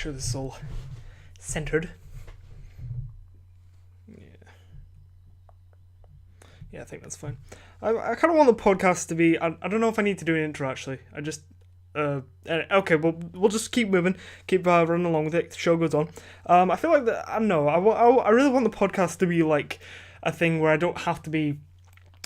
sure this is all centered. Yeah, I think that's fine. I kind of want the podcast to be. I don't know if I need to do an intro actually. I just. Okay, we'll just keep moving, keep running along with it. The show goes on. I feel like that. I don't know. I really want the podcast to be like a thing where I don't have to be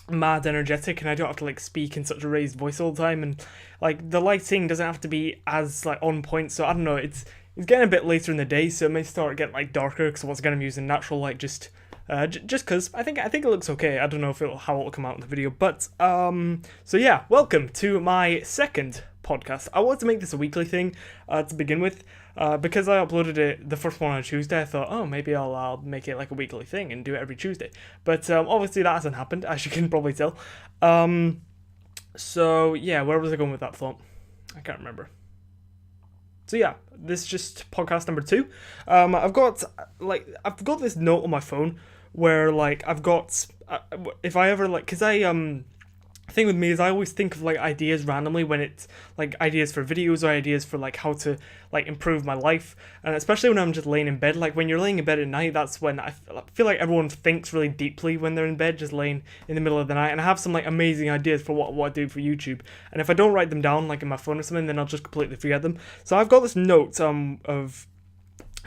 mad energetic and I don't have to like speak in such a raised voice all the time, and like the lighting doesn't have to be as like on point. So I don't know. It's getting a bit later in the day, so it may start getting like darker because what's gonna be using natural light just because I think it looks okay. I don't know how it'll come out in the video, but so yeah, welcome to my second podcast. I wanted to make this a weekly thing to begin with, because I uploaded it the first one on Tuesday. I thought, oh, maybe I'll make it like a weekly thing and do it every Tuesday. But obviously that hasn't happened, as you can probably tell. So yeah, where was I going with that thought? I can't remember. So yeah, this is just podcast number 2. I've got this note on my phone where like I've got if I ever like, because the thing with me is I always think of like ideas randomly when it's like ideas for videos or ideas for like how to like improve my life, and especially when I'm just laying in bed. Like when you're laying in bed at night, that's when I feel like everyone thinks really deeply when they're in bed, just laying in the middle of the night. And I have some like amazing ideas for what I do for YouTube, and if I don't write them down like in my phone or something, then I'll just completely forget them. So I've got this note of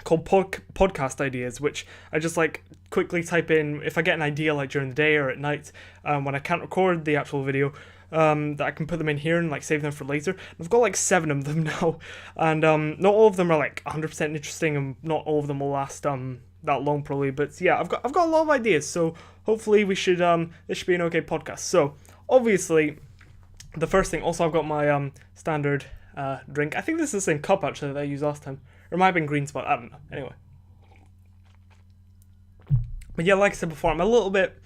called podcast ideas, which I just like quickly type in if I get an idea like during the day or at night, when I can't record the actual video, that I can put them in here and like save them for later. I've got like 7 of them now, and not all of them are like 100% interesting, and not all of them will last that long probably, but yeah, I've got a lot of ideas, so hopefully this should be an okay podcast. So obviously the first thing, also I've got my standard drink. I think this is the same cup actually that I used last time. Or it might have been green spot, I don't know. Anyway. But yeah, like I said before, I'm a little bit...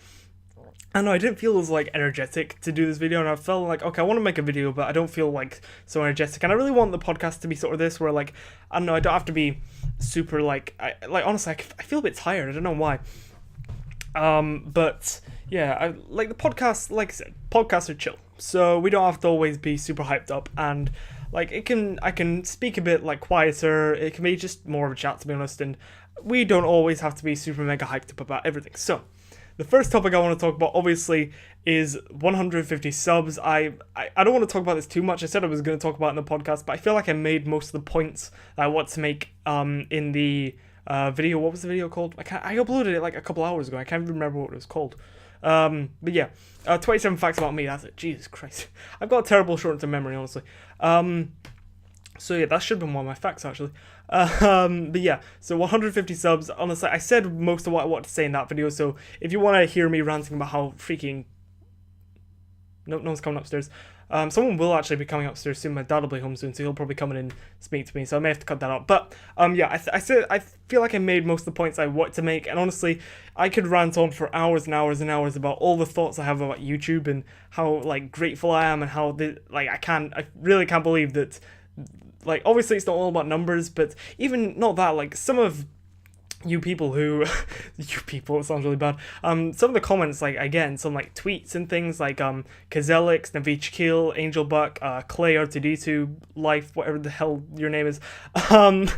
I don't know, I didn't feel as like energetic to do this video, and I felt like, okay, I want to make a video, but I don't feel like so energetic. And I really want the podcast to be sort of this, where like, I don't know, I don't have to be super like... honestly, I feel a bit tired, I don't know why. But yeah, I like the podcast, like I said, podcasts are chill. So we don't have to always be super hyped up, and... like I can speak a bit like quieter. It can be just more of a chat, to be honest, and we don't always have to be super mega hyped up about everything. So, the first topic I want to talk about, obviously, is 150 subs. I don't want to talk about this too much. I said I was going to talk about it in the podcast, but I feel like I made most of the points that I want to make in the video. What was the video called? I uploaded it like a couple hours ago. I can't even remember what it was called. But yeah, 27 facts about me, that's it. Jesus Christ. I've got a terrible short-term memory, honestly. So yeah, that should have been one of my facts, actually. But yeah, so 150 subs. Honestly, I said most of what I wanted to say in that video, so if you want to hear me ranting about how freaking... No one's coming upstairs. Someone will actually be coming upstairs soon. My dad will be home soon, so he'll probably come in and speak to me, so I may have to cut that out. But yeah, I feel like I made most of the points I want to make, and honestly, I could rant on for hours and hours and hours about all the thoughts I have about YouTube and how like grateful I am, and how I really can't believe that, like, obviously it's not all about numbers, but even not that, like some of you people who it sounds really bad, some of the comments like I get in some like tweets and things like Kazelix, Navich Kill, Angel Buck, Clay R2D2, Life, whatever the hell your name is. I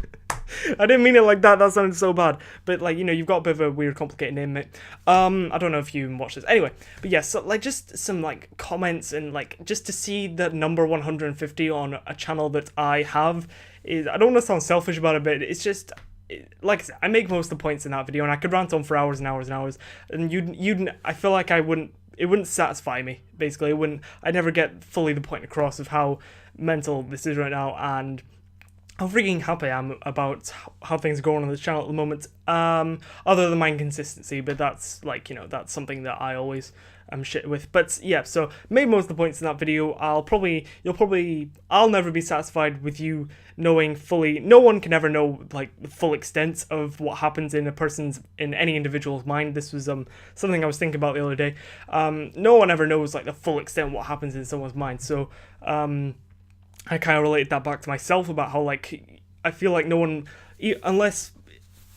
didn't mean it like that sounded so bad, but like, you know, you've got a bit of a weird complicated name, mate. I don't know if you watch this anyway, but yeah, so like just some like comments, and like just to see the number 150 on a channel that I have is, I don't want to sound selfish about it, but it's just, like I said, I make most of the points in that video, and I could rant on for hours and hours and hours, and I feel like it wouldn't satisfy me, basically. I'd never get fully the point across of how mental this is right now, and how freaking happy I am about how things are going on this channel at the moment, other than my inconsistency, but that's like, you know, that's something that I always am shit with. But yeah, so made most of the points in that video. I'll never be satisfied with you knowing fully. No one can ever know like the full extent of what happens in any individual's mind. This was something I was thinking about the other day. No one ever knows like the full extent of what happens in someone's mind. So I kind of related that back to myself about how like I feel like no one, unless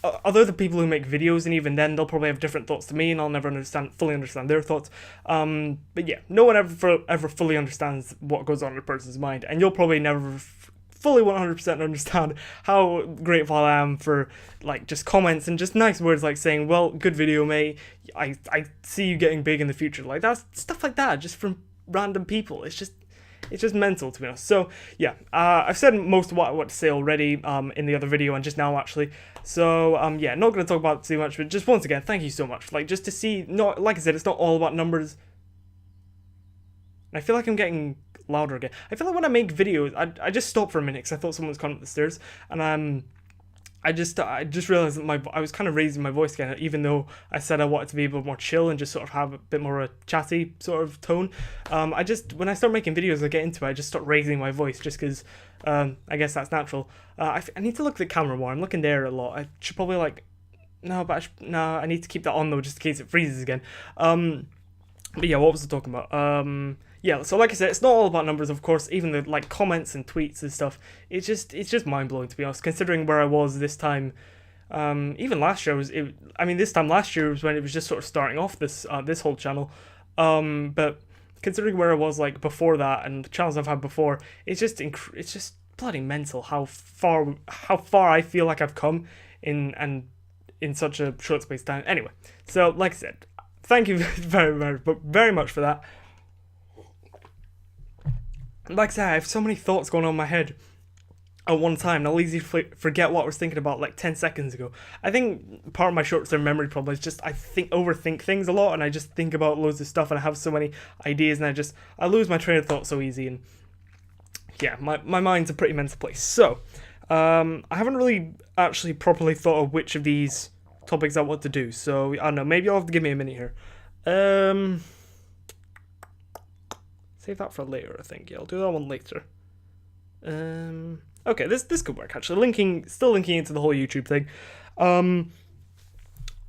other the people who make videos, and even then they'll probably have different thoughts to me, and I'll never fully understand their thoughts. But yeah, no one ever fully understands what goes on in a person's mind, and you'll probably never fully 100% understand how grateful I am for like just comments and just nice words like saying, well, good video, mate, I see you getting big in the future. Like, that's stuff like that just from random people. It's just mental, to be honest. So yeah, I've said most of what I want to say already in the other video and just now, actually. So yeah, not going to talk about it too much, but just once again, thank you so much. Like, just to see, not, like I said, it's not all about numbers. And I feel like I'm getting louder again. I feel like when I make videos, I just stop for a minute because I thought someone was coming up the stairs, and I just realized that I was kind of raising my voice again, even though I said I wanted to be a bit more chill and just sort of have a bit more a chatty sort of tone. When I start making videos, I get into it, I just start raising my voice just because I guess that's natural. I need to look at the camera more. I'm looking there a lot. I should probably I need to keep that on though, just in case it freezes again. But yeah, what was I talking about? Yeah, so like I said, it's not all about numbers, of course. Even the like comments and tweets and stuff, it's just mind blowing, to be honest. Considering where I was this time, even last year this time last year was when it was just sort of starting off this whole channel. But considering where I was like before that and the channels I've had before, it's just bloody mental how far I feel like I've come in such a short space of time. Anyway, so like I said, thank you very much for that. Like I said, I have so many thoughts going on in my head at one time, and I'll easily forget what I was thinking about like 10 seconds ago. I think part of my short-term memory problem is just I overthink things a lot, and I just think about loads of stuff, and I have so many ideas, and I lose my train of thought so easy, and yeah, my mind's a pretty mental place. So, I haven't really actually properly thought of which of these topics I want to do, so I don't know, maybe you'll have to give me a minute here. Save that for later, I think. Yeah, I'll do that one later. Okay, this could work, actually. Still linking into the whole YouTube thing.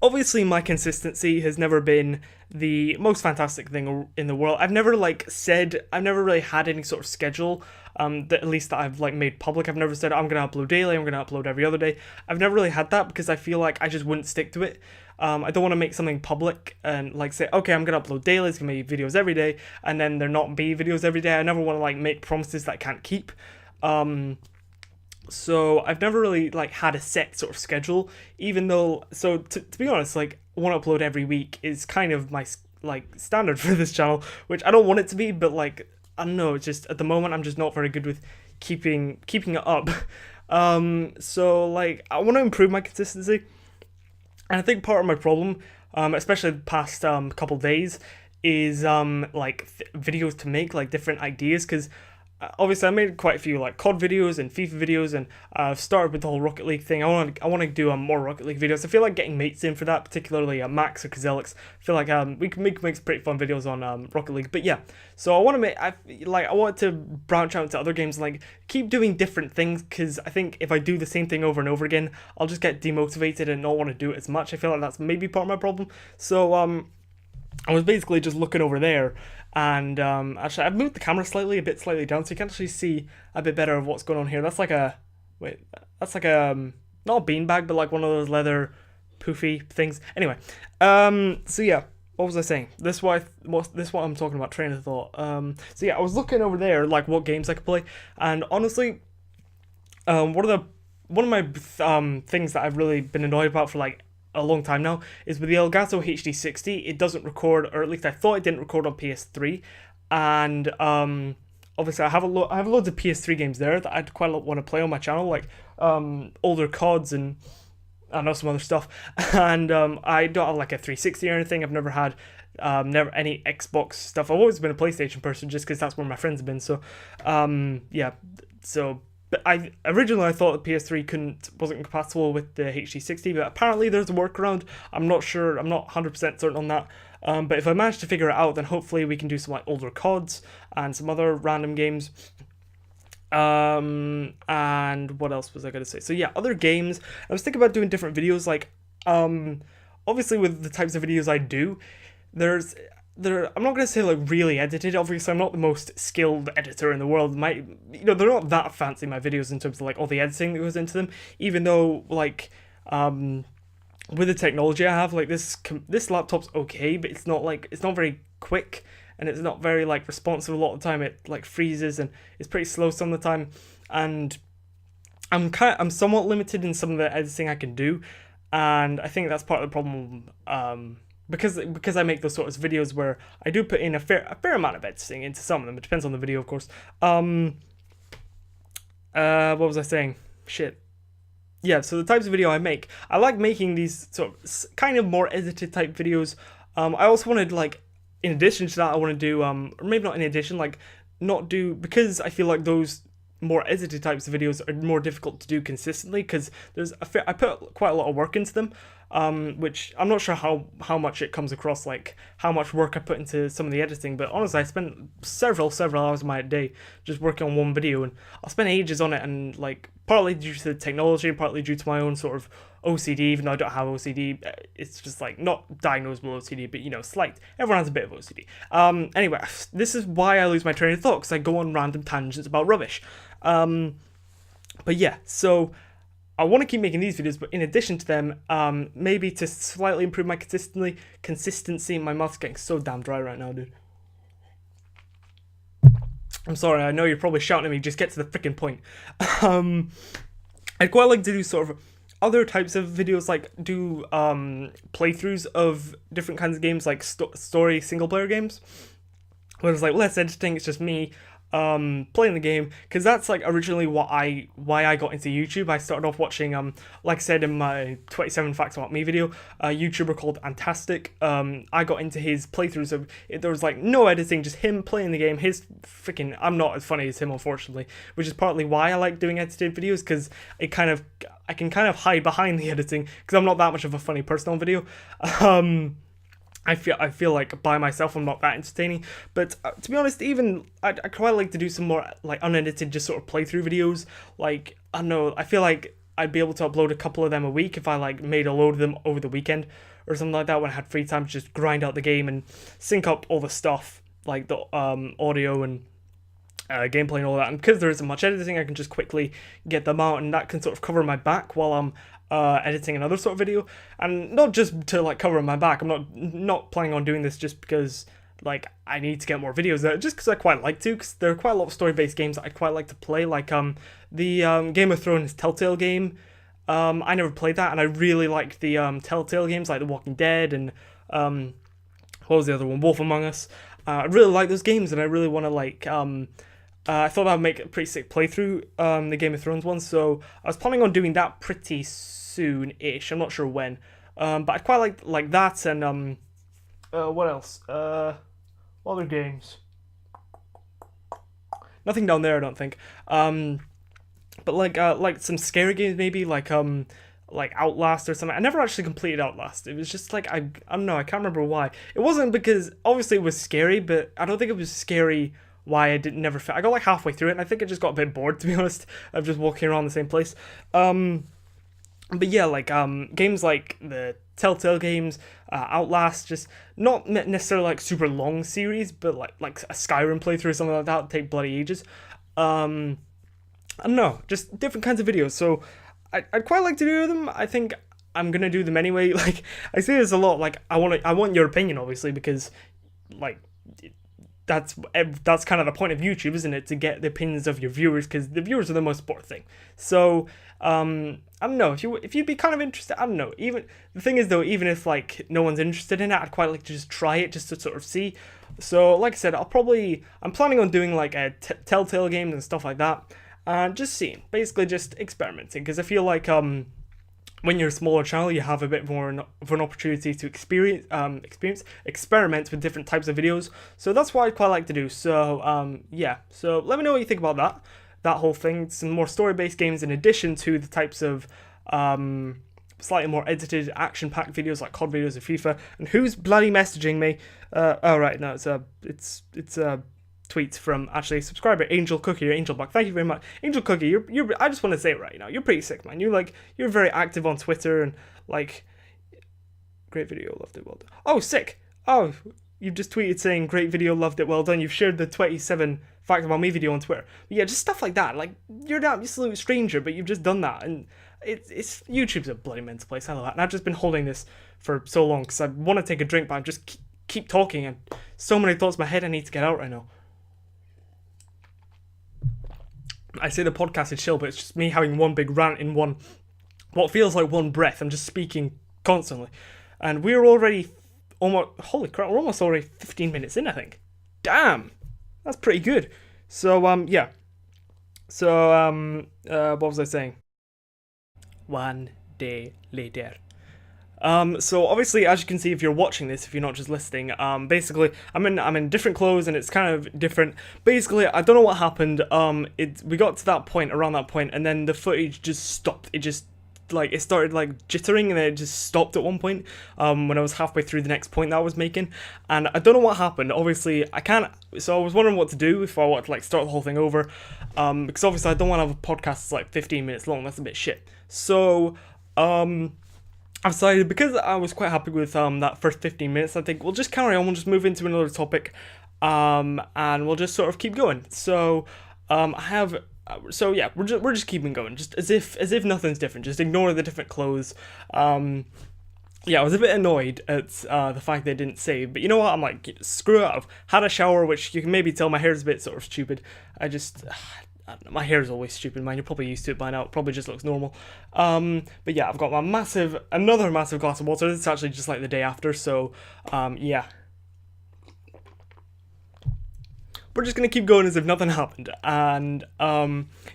Obviously, my consistency has never been the most fantastic thing in the world. I've never really had any sort of schedule, at least that I've like made public. I've never said I'm gonna upload daily, I'm gonna upload every other day. I've never really had that because I feel like I just wouldn't stick to it. I don't want to make something public and like say, okay, I'm gonna upload daily, it's gonna be videos every day, and then there not be videos every day. I never want to like make promises that I can't keep. So I've never really like had a set sort of schedule, even though, so to be honest, like one upload every week is kind of my like standard for this channel, which I don't want it to be, but like, I don't know, it's just at the moment I'm just not very good with keeping it up. So like I want to improve my consistency, and I think part of my problem, especially the past couple days, is like videos to make, like different ideas, because obviously I made quite a few like COD videos and FIFA videos, and I've started with the whole Rocket League thing. I want to do more Rocket League videos. I feel like getting mates in for that, particularly Max or Kazelix. I feel like we can make some pretty fun videos on Rocket League. But yeah, so I want to branch out into other games and like keep doing different things, because I think if I do the same thing over and over again, I'll just get demotivated and not want to do it as much. I feel like that's maybe part of my problem. So I was basically just looking over there, and actually I've moved the camera slightly down, so you can actually see a bit better of what's going on here. That's like a not a beanbag, but like one of those leather poofy things. Anyway, so yeah, what was I saying? This what I'm talking about, train of thought. So yeah, I was looking over there like what games I could play, and honestly, one of my things that I've really been annoyed about for like a long time now is with the Elgato HD60, it doesn't record, or at least I thought it didn't record on PS3, and obviously I have loads of PS3 games there that I'd quite want to play on my channel, like older CODs and I know some other stuff, and I don't have like a 360 or anything. I've never had never any Xbox stuff. I've always been a PlayStation person just because that's where my friends have been. So yeah, so. But I thought the PS3 wasn't compatible with the HD60, but apparently there's a workaround. I'm not sure, I'm not 100% certain on that. But if I manage to figure it out, then hopefully we can do some like older CODs and some other random games. And what else was I going to say? So yeah, other games. I was thinking about doing different videos, like obviously with the types of videos I do, I'm not going to say like really edited. Obviously, I'm not the most skilled editor in the world. They're not that fancy, my videos, in terms of like all the editing that goes into them. Even though like with the technology I have, like this laptop's okay, but it's not very quick, and it's not very like responsive a lot of the time. It like freezes and it's pretty slow some of the time, and I'm somewhat limited in some of the editing I can do, and I think that's part of the problem. Because I make those sorts of videos where I do put in a fair amount of editing into some of them. It depends on the video, of course. What was I saying? Shit. Yeah, so the types of video I make, I like making these sort of kind of more edited type videos. I also wanted, like, in addition to that, I want to do, or maybe not in addition, like, not do, because I feel like those more edited types of videos are more difficult to do consistently, because I put quite a lot of work into them, which I'm not sure how much it comes across, like how much work I put into some of the editing, but honestly I spent several hours of my day just working on one video, and I'll spend ages on it, and like partly due to the technology, partly due to my own sort of OCD, even though I don't have OCD, it's just like not diagnosable OCD, but you know, slight. Everyone has a bit of OCD. Anyway, this is why I lose my train of thought, because I go on random tangents about rubbish. But yeah, so I want to keep making these videos, but in addition to them, maybe to slightly improve my consistency, my mouth's getting so damn dry right now, dude. I'm sorry, I know you're probably shouting at me, just get to the freaking point. I'd quite like to do sort of other types of videos, like do playthroughs of different kinds of games, like story single-player games, where it's like less editing, it's just me playing the game, because that's like originally why I got into YouTube. I started off watching like I said in my 27 facts about me video, a YouTuber called Antastic. I got into his playthroughs of it. There was like no editing, just him playing the game. I'm not as funny as him, unfortunately, which is partly why I like doing edited videos, because I can kind of hide behind the editing, because I'm not that much of a funny person on video. I feel like by myself I'm not that entertaining, but to be honest, even I quite like to do some more like unedited, just sort of playthrough videos. Like, I don't know, I feel like I'd be able to upload a couple of them a week if I like made a load of them over the weekend or something like that, when I had free time to just grind out the game and sync up all the stuff, like the audio and gameplay and all that. And because there isn't much editing, I can just quickly get them out, and that can sort of cover my back while I'm editing another sort of video. And not just to like cover my back, I'm not planning on doing this just because like I need to get more videos out, just because I quite like to, because there are quite a lot of story-based games that I'd quite like to play, like the Game of Thrones Telltale game. I never played that, and I really like the Telltale games like The Walking Dead and what was the other one, Wolf Among Us. I really like those games, and I really want to like I thought that would make a pretty sick playthrough, the Game of Thrones one, so I was planning on doing that pretty soon-ish. I'm not sure when, but I'd quite like that, and what else? What other games? Nothing down there, I don't think. But like some scary games, maybe like Outlast or something. I never actually completed Outlast. It was just like I don't know. I can't remember why. It wasn't because obviously it was scary, but I don't think it was scary why I never. I got like halfway through it, and I think I just got a bit bored, to be honest, of just walking around the same place. But yeah, like games like the Telltale games, Outlast, just not necessarily like super long series, but like a Skyrim playthrough or something like that would take bloody ages. I don't know, just different kinds of videos. So I'd quite like to do them. I think I'm gonna do them anyway. Like, I say this a lot. Like, I want your opinion, obviously, because like that's kind of the point of YouTube, isn't it? To get the opinions of your viewers, because the viewers are the most important thing. So I don't know, if you'd be kind of interested. I don't know. Even the thing is though, even if like no one's interested in it, I'd quite like to just try it, just to sort of see. So like I said, I'm planning on doing like a Telltale games and stuff like that. Just seeing, basically just experimenting, because I feel like when you're a smaller channel, you have a bit more of an opportunity to experiment with different types of videos. So that's what I'd quite like to do. So yeah, so let me know what you think about that whole thing. Some more story-based games in addition to the types of slightly more edited action-packed videos like COD videos of FIFA. And who's bloody messaging me? Oh right, no, it's tweets from actually a subscriber, Angel Cookie or Angel Buck. Thank you very much, Angel Cookie. You're I just want to say it right now. You're pretty sick, man. You're very active on Twitter, and like, great video, loved it, well done. Oh, sick. Oh, you've just tweeted saying great video, loved it, well done. You've shared the 27 facts about me video on Twitter. But yeah, just stuff like that. Like, you're not just a stranger, but you've just done that, and it's YouTube's a bloody mental place. I love that, and I've just been holding this for so long because I want to take a drink, but I'm just keep talking, and so many thoughts in my head I need to get out right now. I say the podcast is chill, but it's just me having one big rant in what feels like one breath. I'm just speaking constantly, and we're already almost, holy crap, we're almost already 15 minutes in, I think. Damn, that's pretty good. So yeah. So what was I saying? One day later. So obviously, as you can see, if you're watching this, if you're not just listening, basically, I'm in different clothes, and it's kind of different. Basically, I don't know what happened. We got to that point, around that point, and then the footage just stopped. It just, like, it started, like, jittering, and then it just stopped at one point, when I was halfway through the next point that I was making, and I don't know what happened. Obviously, so I was wondering what to do, if I want to, like, start the whole thing over, because obviously I don't want to have a podcast that's, like, 15 minutes long. That's a bit shit. So, I've decided, because I was quite happy with that first 15 minutes, I think we'll just carry on, we'll just move into another topic, and we'll just sort of keep going. So, so yeah, we're just keeping going, just as if nothing's different, just ignore the different clothes. Yeah, I was a bit annoyed at the fact they didn't save, but you know what, I'm like, screw it, I've had a shower, which you can maybe tell my hair's a bit sort of stupid. I don't know, my hair is always stupid, man. You're probably used to it by now. It probably just looks normal. But yeah, I've got another massive glass of water. This is actually just like the day after, so yeah. We're just gonna keep going as if nothing happened. And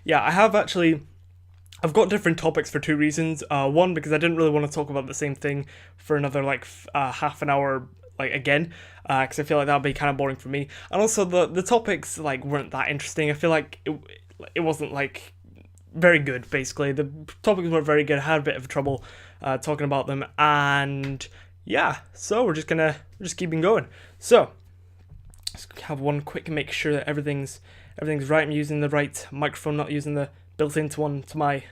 yeah, I've got different topics for two reasons. One, because I didn't really want to talk about the same thing for another like half an hour, like, again, because I feel like that would be kind of boring for me. And also the topics, like, weren't that interesting. I feel like it wasn't, like, very good, basically. The topics weren't very good. I had a bit of trouble talking about them, and yeah, so we're just keeping going. So let's have one quick make sure that everything's right. I'm using the right microphone, not using the built-in one to my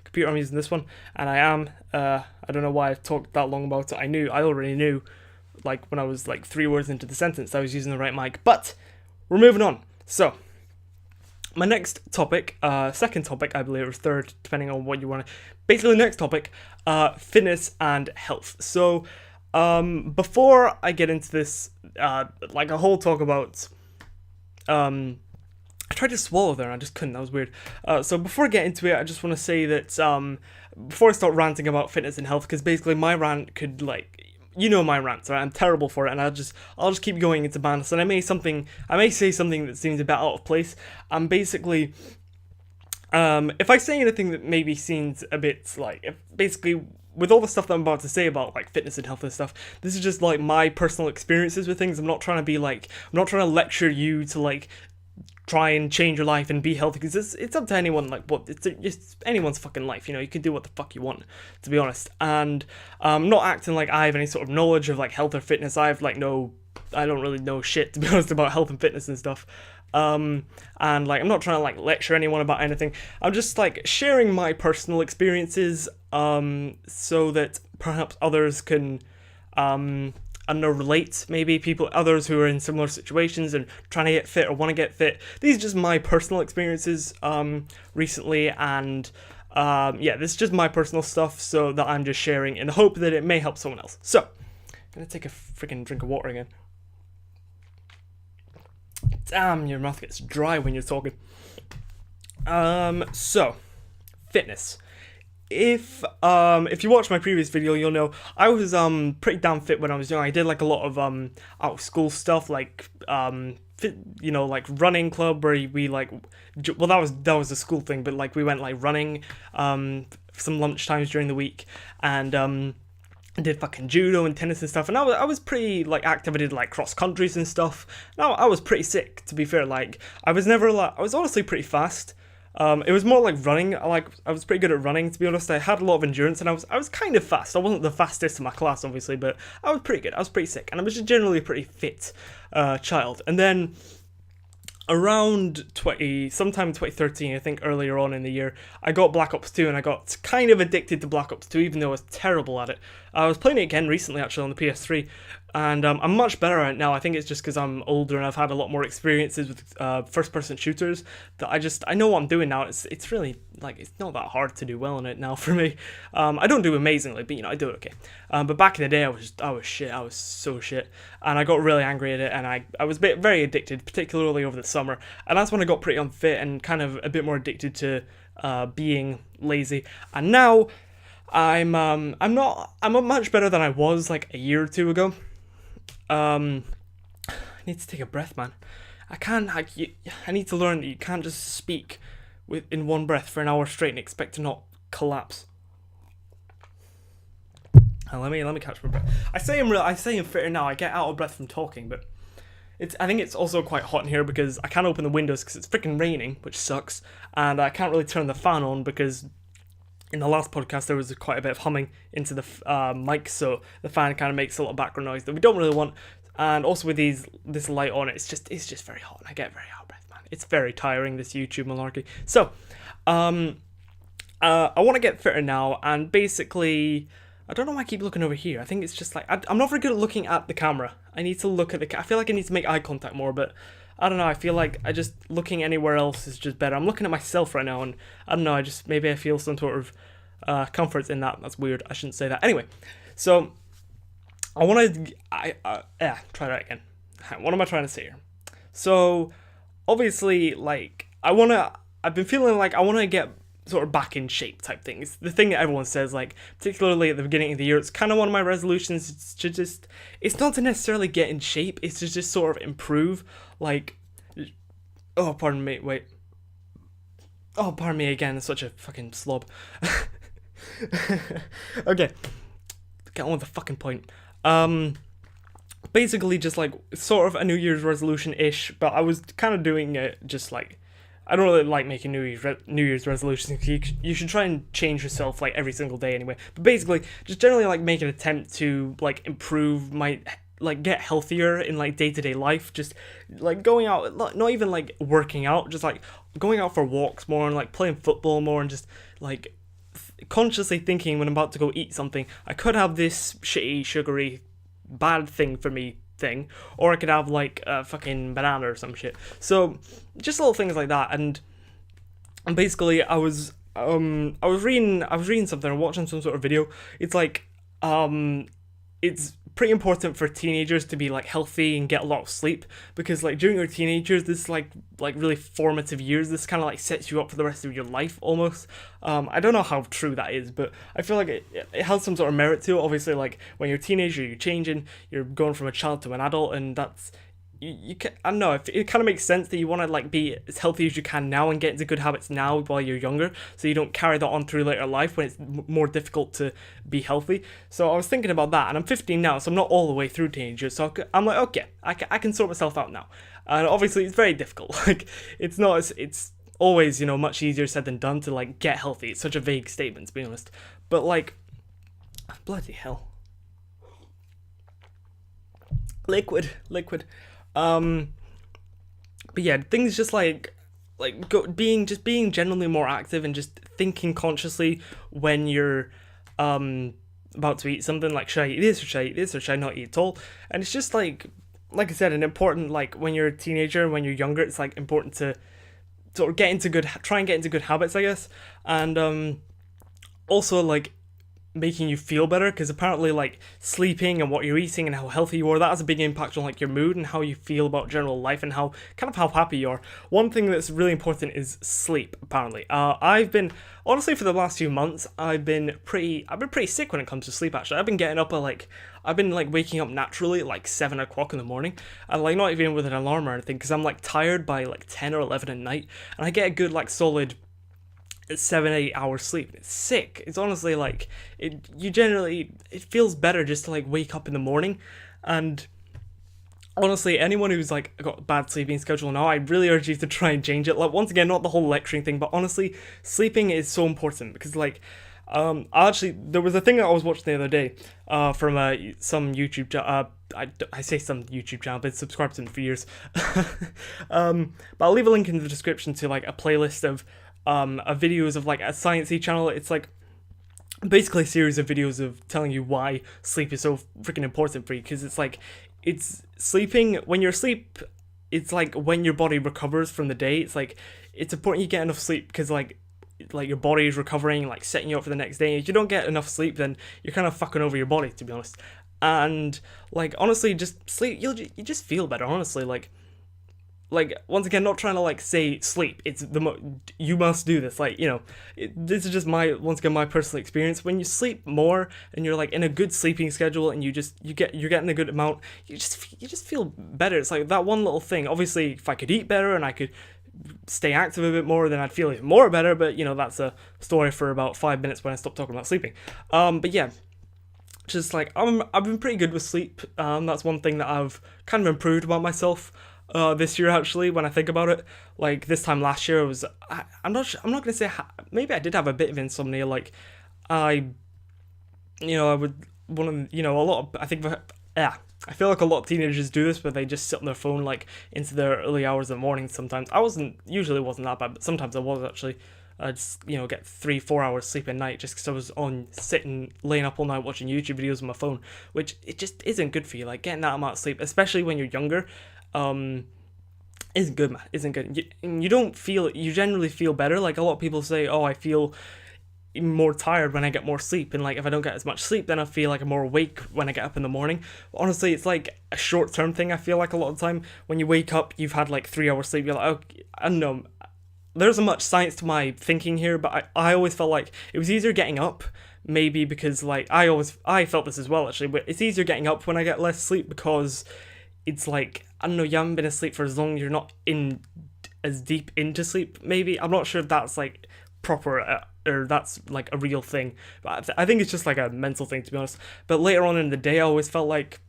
computer. I'm using this one, and I am. I don't know why I've talked that long about it. I already knew, like, when I was like 3 words into the sentence, I was using the right mic. But we're moving on. So my next topic, second topic, I believe, or third, depending on what you want to. Basically, the next topic, fitness and health. So, before I get into this, like a whole talk about, I tried to swallow there and I just couldn't. That was weird. So before I get into it, I just want to say that, before I start ranting about fitness and health, because basically my rant could, like, you know my rants, right? I'm terrible for it, and I'll just keep going into madness, and I may say something that seems a bit out of place. And basically, if I say anything that maybe seems a bit like, basically, with all the stuff that I'm about to say about, like, fitness and health and stuff, this is just, like, my personal experiences with things. I'm not trying to lecture you to, like, try and change your life and be healthy, because it's up to anyone. Like, what, it's anyone's fucking life, you know. You can do what the fuck you want, to be honest. And not acting like I have any sort of knowledge of, like, health or fitness. I don't really know shit, to be honest, about health and fitness and stuff. And, like, I'm not trying to, like, lecture anyone about anything. I'm just, like, sharing my personal experiences, so that perhaps others can I don't know, relate, maybe others who are in similar situations and trying to get fit or want to get fit. These are just my personal experiences recently, and yeah, this is just my personal stuff, so that I'm just sharing in the hope that it may help someone else. So, I'm gonna take a freaking drink of water again. Damn, your mouth gets dry when you're talking. So, fitness. If you watch my previous video, you'll know I was pretty damn fit when I was young. I did, like, a lot of out of school stuff, like you know, like running club, where we, like, well, that was a school thing, but, like, we went, like, running some lunch times during the week, and did fucking judo and tennis and stuff, and I was pretty, like, active. I did, like, cross countries and stuff. No, I was pretty sick, to be fair. Like, I was honestly pretty fast. It was more like running. I was pretty good at running, to be honest. I had a lot of endurance, and I was kind of fast. I wasn't the fastest in my class, obviously, but I was pretty good. I was pretty sick, and I was just generally a pretty fit child. And then around sometime 2013, I think, earlier on in the year, I got Black Ops 2, and I got kind of addicted to Black Ops 2, even though I was terrible at it. I was playing it again recently, actually, on the PS3, and I'm much better at it now. I think it's just because I'm older and I've had a lot more experiences with first-person shooters that I know what I'm doing now. It's really like it's not that hard to do well in it now for me. I don't do amazingly, but I do it okay. But back in the day, I was shit. I was so shit, and I got really angry at it, and I was very addicted, particularly over the summer, and that's when I got pretty unfit and kind of a bit more addicted to being lazy. And now I'm much better than I was like a year or two ago. I need to take a breath, man. I need to learn that you can't just speak in one breath for an hour straight and expect to not collapse. Let me catch my breath. I say I'm fitter now. I get out of breath from talking, but I think it's also quite hot in here because I can't open the windows because it's freaking raining, which sucks, and I can't really turn the fan on because in the last podcast there was quite a bit of humming into the mic, so the fan kind of makes a lot of background noise that we don't really want. And also with this light on, it's just very hot and I get very out of breath, man. It's very tiring, this YouTube malarkey. So I want to get fitter now, and basically I don't know why I keep looking over here. I think it's just like I'm not very good at looking at the camera. I need to look at I feel like I need to make eye contact more, but I don't know, I feel like looking anywhere else is just better. I'm looking at myself right now, and I don't know, maybe I feel some sort of comfort in that. That's weird, I shouldn't say that. Anyway, so I want to, try that again. What am I trying to say here? So, obviously, like, I've been feeling like I want to get sort of back in shape type thing. It's the thing that everyone says, like, particularly at the beginning of the year. It's kind of one of my resolutions. It's not to necessarily get in shape, it's to just sort of improve. Like, oh, pardon me, wait. Oh, pardon me again, it's such a fucking slob. Okay, get on with the fucking point. Basically just like, sort of a New Year's resolution-ish, but I was kind of doing it just like, I don't really like making New Year's resolutions. You should try and change yourself like every single day anyway. But basically, just generally like make an attempt to like improve like get healthier in like day-to-day life, just like going out, not even like working out, just like going out for walks more and like playing football more, and just like consciously thinking when I'm about to go eat something, I could have this shitty, sugary, bad thing for me thing, or I could have like a fucking banana or some shit. So just little things like that. And basically I was reading something or watching some sort of video. It's like it's pretty important for teenagers to be like healthy and get a lot of sleep, because like during your teenagers, this like really formative years, this kind of like sets you up for the rest of your life almost. I don't know how true that is, but I feel like it has some sort of merit to it. Obviously, like when you're a teenager, you're changing, you're going from a child to an adult, and that's you can, I don't know, if it kind of makes sense that you want to like be as healthy as you can now and get into good habits now while you're younger, so you don't carry that on through later life when it's more difficult to be healthy. So I was thinking about that, and I'm 15 now, so I'm not all the way through teenagers, so I'm like, okay, I can sort myself out now. And obviously it's very difficult. Like it's always, much easier said than done to like get healthy. It's such a vague statement, to be honest, but like, bloody hell, liquid. But yeah, things just being generally more active and just thinking consciously when you're about to eat something, like should I eat this or should I eat this or should I not eat at all? And it's just like I said, an important, like when you're a teenager and when you're younger, it's like important to sort of try and get into good habits, I guess. And also like making you feel better, because apparently like sleeping and what you're eating and how healthy you are, that has a big impact on like your mood and how you feel about general life and how happy you are. One thing that's really important is sleep, apparently. I've been, honestly, for the last few months, I've been pretty sick when it comes to sleep, actually. I've been waking up naturally at like 7 o'clock in the morning, and like not even with an alarm or anything, because I'm like tired by like 10 or 11 at night, and I get a good like solid 7-8 hours sleep. It's sick. It's honestly like it feels better just to like wake up in the morning. And honestly, anyone who's like got a bad sleeping schedule now, I really urge you to try and change it. Like, once again, not the whole lecturing thing, but honestly, sleeping is so important, because like there was a thing that I was watching the other day from some YouTube channel. I say some YouTube channel, but I've subscribed to them for years. But I'll leave a link in the description to like a playlist of videos of like a sciencey channel. It's like basically a series of videos of telling you why sleep is so freaking important for you, because it's like, it's sleeping, when you're asleep, it's like when your body recovers from the day, it's like, it's important you get enough sleep, because like your body is recovering, like setting you up for the next day. If you don't get enough sleep, then you're kind of fucking over your body, to be honest. And like, honestly, just sleep, you just feel better, honestly. Like once again, not trying to like say sleep, it's you must do this, like, you know, this is just once again my personal experience. When you sleep more and you're like in a good sleeping schedule, and you're getting a good amount, you just feel better. It's like that one little thing. Obviously, if I could eat better and I could stay active a bit more, then I'd feel even more better, but you know, that's a story for about 5 minutes when I stop talking about sleeping. But yeah, just like, I've been pretty good with sleep. That's one thing that I've kind of improved about myself this year, actually, when I think about it. Like this time last year, I'm not gonna say maybe I did have a bit of insomnia. Like I would one of, you know, a lot of, I think, yeah, I feel like a lot of teenagers do this, where they just sit on their phone like into their early hours of the morning. Sometimes usually wasn't that bad, but sometimes I was actually. I just, you know, get 3-4 hours sleep at night just because I was laying up all night watching YouTube videos on my phone, which it just isn't good for you. Like getting that amount of sleep, especially when you're younger, isn't good, man. Isn't good. You generally feel better. Like a lot of people say, oh, I feel more tired when I get more sleep, and like if I don't get as much sleep, then I feel like I'm more awake when I get up in the morning. But honestly, it's like a short-term thing. I feel like a lot of the time when you wake up, you've had like 3 hours sleep, you're like, okay, I don't know. There isn't much science to my thinking here, but I always felt like it was easier getting up, maybe because like I felt this as well, actually, but it's easier getting up when I get less sleep, because it's like, I don't know, you haven't been asleep for as long, you're not in as deep into sleep, maybe. I'm not sure if that's like proper or that's like a real thing, but I think it's just like a mental thing, to be honest. But later on in the day, I always felt like,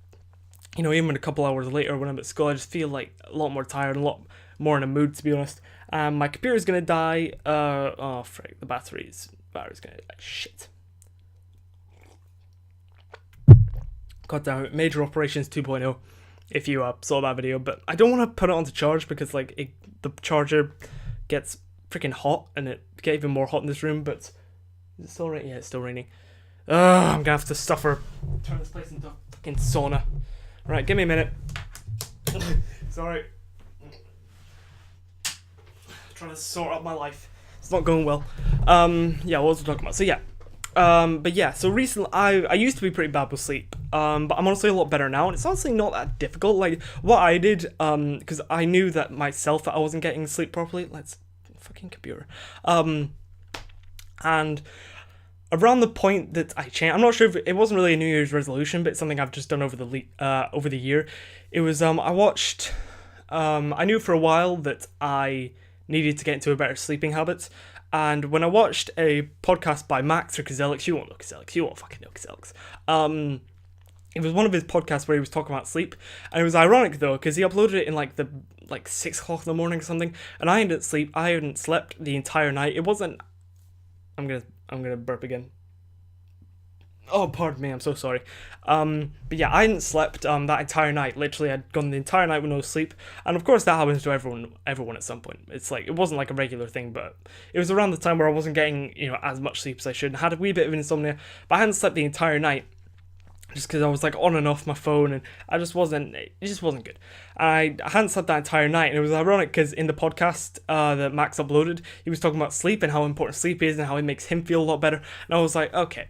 you know, even a couple hours later when I'm at school, I just feel like a lot more tired and a lot more in a mood, to be honest. My computer's gonna die. Oh frick, the battery's gonna die. Shit. God damn it, Major Operations 2.0. If you saw that video, but I don't want to put it onto charge, because like the charger gets freaking hot, and it get even more hot in this room. But is it still raining? Yeah, it's still raining. I'm gonna have to suffer. Turn this place into a fucking sauna. Right, give me a minute. Sorry. Trying to sort out my life. It's not going well. Yeah, what was I talking about? So yeah. But yeah, so recently, I used to be pretty bad with sleep, but I'm honestly a lot better now, and it's honestly not that difficult. Like, what I did, because I knew that myself that I wasn't getting sleep properly. Let's fucking computer. And around the point that I changed, I'm not sure if it wasn't really a New Year's resolution, but it's something I've just done over the year. It was, I watched, I knew for a while that I needed to get into a better sleeping habit. And when I watched a podcast by Max or Kazelix, you won't know Kazelix, you won't fucking know Kazelix. It was one of his podcasts where he was talking about sleep, and it was ironic though, because he uploaded it in like 6 o'clock in the morning or something, and I hadn't slept the entire night. It wasn't. I'm gonna burp again. Oh, pardon me, I'm so sorry. But yeah, I hadn't slept that entire night. Literally, I'd gone the entire night with no sleep, and of course that happens to everyone at some point. It's like, it wasn't like a regular thing, but it was around the time where I wasn't getting, you know, as much sleep as I should, and had a wee bit of insomnia, but I hadn't slept the entire night. Just because I was like on and off my phone, and it just wasn't good. I hadn't slept that entire night, and it was ironic because in the podcast that Max uploaded, he was talking about sleep and how important sleep is and how it makes him feel a lot better. And I was like, okay,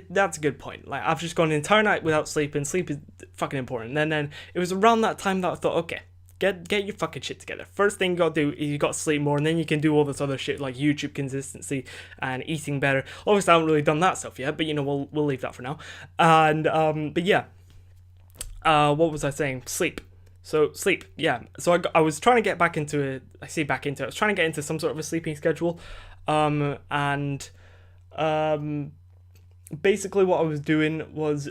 that's a good point. Like, I've just gone an entire night without sleep, and sleep is fucking important. And then it was around that time that I thought, okay, get your fucking shit together. First thing you gotta do is you gotta sleep more, and then you can do all this other shit like YouTube consistency and eating better. Obviously, I haven't really done that stuff yet, but you know, we'll leave that for now. And but yeah, what was I saying? Sleep. So sleep, yeah. So I was trying to get back into it. I was trying to get into some sort of a sleeping schedule, and basically what I was doing was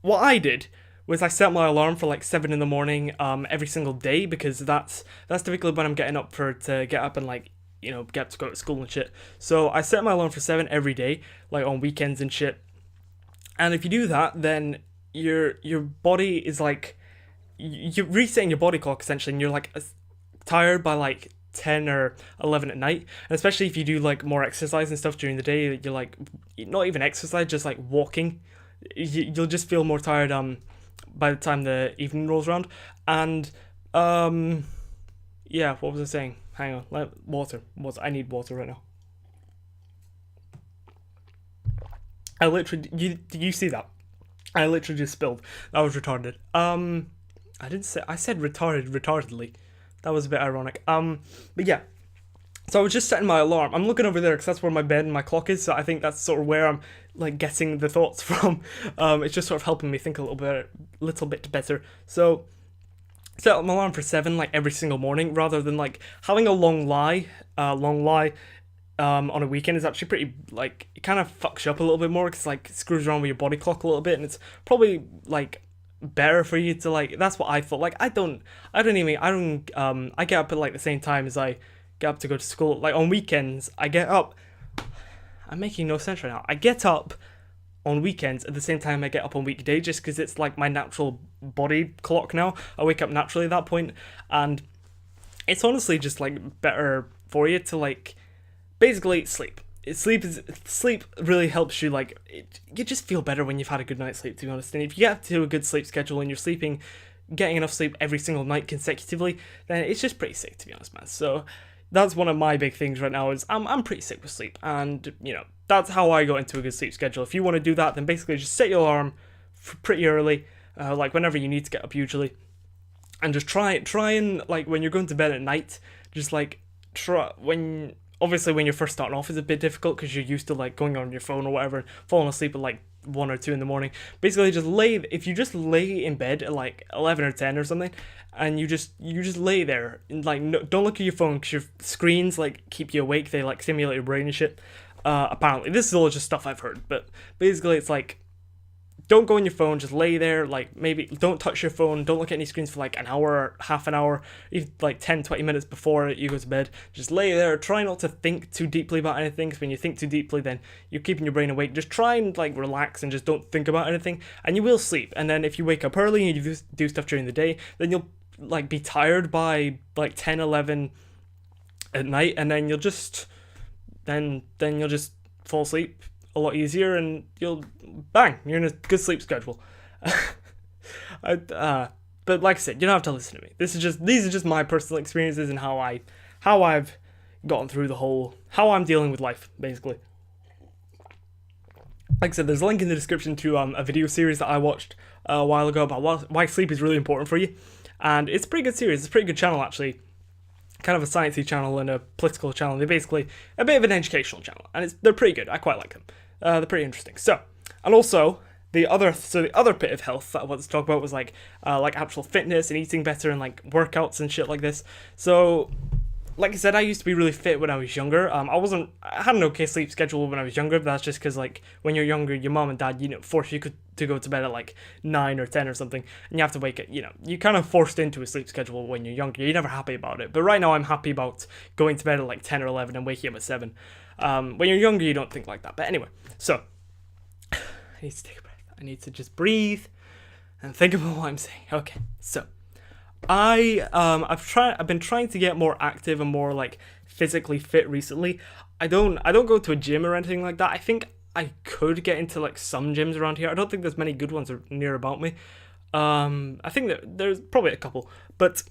what I did was I set my alarm for like 7 in the morning every single day, because that's typically when I'm getting up to get up and like, you know, get to go to school and shit. So I set my alarm for 7 every day, like on weekends and shit. And if you do that, then your body is like, you're resetting your body clock essentially, and you're like tired by like 10 or 11 at night, and especially if you do like more exercise and stuff during the day, you're like not even exercise, just like walking, you'll just feel more tired by the time the evening rolls around. And yeah, what was I saying? Hang on, water. I need water right now. I literally, did you see that? I literally just spilled. That was retarded. I said retardedly. That was a bit ironic. But yeah. So I was just setting my alarm. I'm looking over there because that's where my bed and my clock is. So I think that's sort of where I'm like getting the thoughts from. It's just sort of helping me think a little bit better. So set my alarm for 7 like every single morning, rather than like having a long lie. On a weekend is actually pretty, like, it kind of fucks you up a little bit more, because like it screws around with your body clock a little bit, and it's probably like better for you to like, that's what I thought. Like I get up at like the same time as I get up to go to school. Like on weekends I get up, I'm making no sense right now, I get up on weekends at the same time I get up on weekdays, just because it's like my natural body clock now. I wake up naturally at that point, and it's honestly just like better for you to like basically sleep. Sleep really helps you, like, you just feel better when you've had a good night's sleep, to be honest. And if you get to a good sleep schedule and you're getting enough sleep every single night consecutively, then it's just pretty sick, to be honest, man. So that's one of my big things right now, is I'm pretty sick with sleep, and you know, that's how I got into a good sleep schedule. If you want to do that, then basically just set your alarm pretty early, like whenever you need to get up usually, and just try and like when you're going to bed at night, just like obviously when you're first starting off is a bit difficult because you're used to like going on your phone or whatever and falling asleep at like 1 or 2 in the morning. Basically if you just lay in bed at like 11 or 10 or something, and you just lay there and like don't look at your phone, because your screens like keep you awake, they like stimulate your brain and shit. Apparently this is all just stuff I've heard, but basically it's like, don't go on your phone, just lay there, like maybe don't touch your phone, don't look at any screens for like an hour or half an hour, even like 10-20 minutes before you go to bed. Just lay there, try not to think too deeply about anything, because when you think too deeply then you're keeping your brain awake. Just try and like relax and just don't think about anything, and you will sleep. And then if you wake up early and you do stuff during the day, then you'll like be tired by like 10-11 at night, and then you'll just fall asleep a lot easier, and you're in a good sleep schedule. But like I said, you don't have to listen to me. These are just my personal experiences and how I've gotten through how I'm dealing with life, basically. Like I said, there's a link in the description to a video series that I watched a while ago about why sleep is really important for you, and it's a pretty good series. It's a pretty good channel, actually. Kind of a sciencey channel and a political channel. They're basically a bit of an educational channel, and they're pretty good. I quite like them. They're pretty interesting. So, and also the other bit of health that I wanted to talk about was like actual fitness and eating better and like workouts and shit like this. So, like I said, I used to be really fit when I was younger. I had an okay sleep schedule when I was younger, but that's just because like when you're younger, your mom and dad, force you to go to bed at like 9 or 10 or something, and you have to wake at, you're kind of forced into a sleep schedule when you're younger. You're never happy about it. But right now I'm happy about going to bed at like 10 or 11 and waking up at 7. When you're younger, you don't think like that. But anyway, so I need to take a breath. I need to just breathe and think about what I'm saying. Okay, so I've been trying to get more active and more like physically fit recently. I don't go to a gym or anything like that. I think I could get into like some gyms around here. I don't think there's many good ones near about me. I think that there's probably a couple, but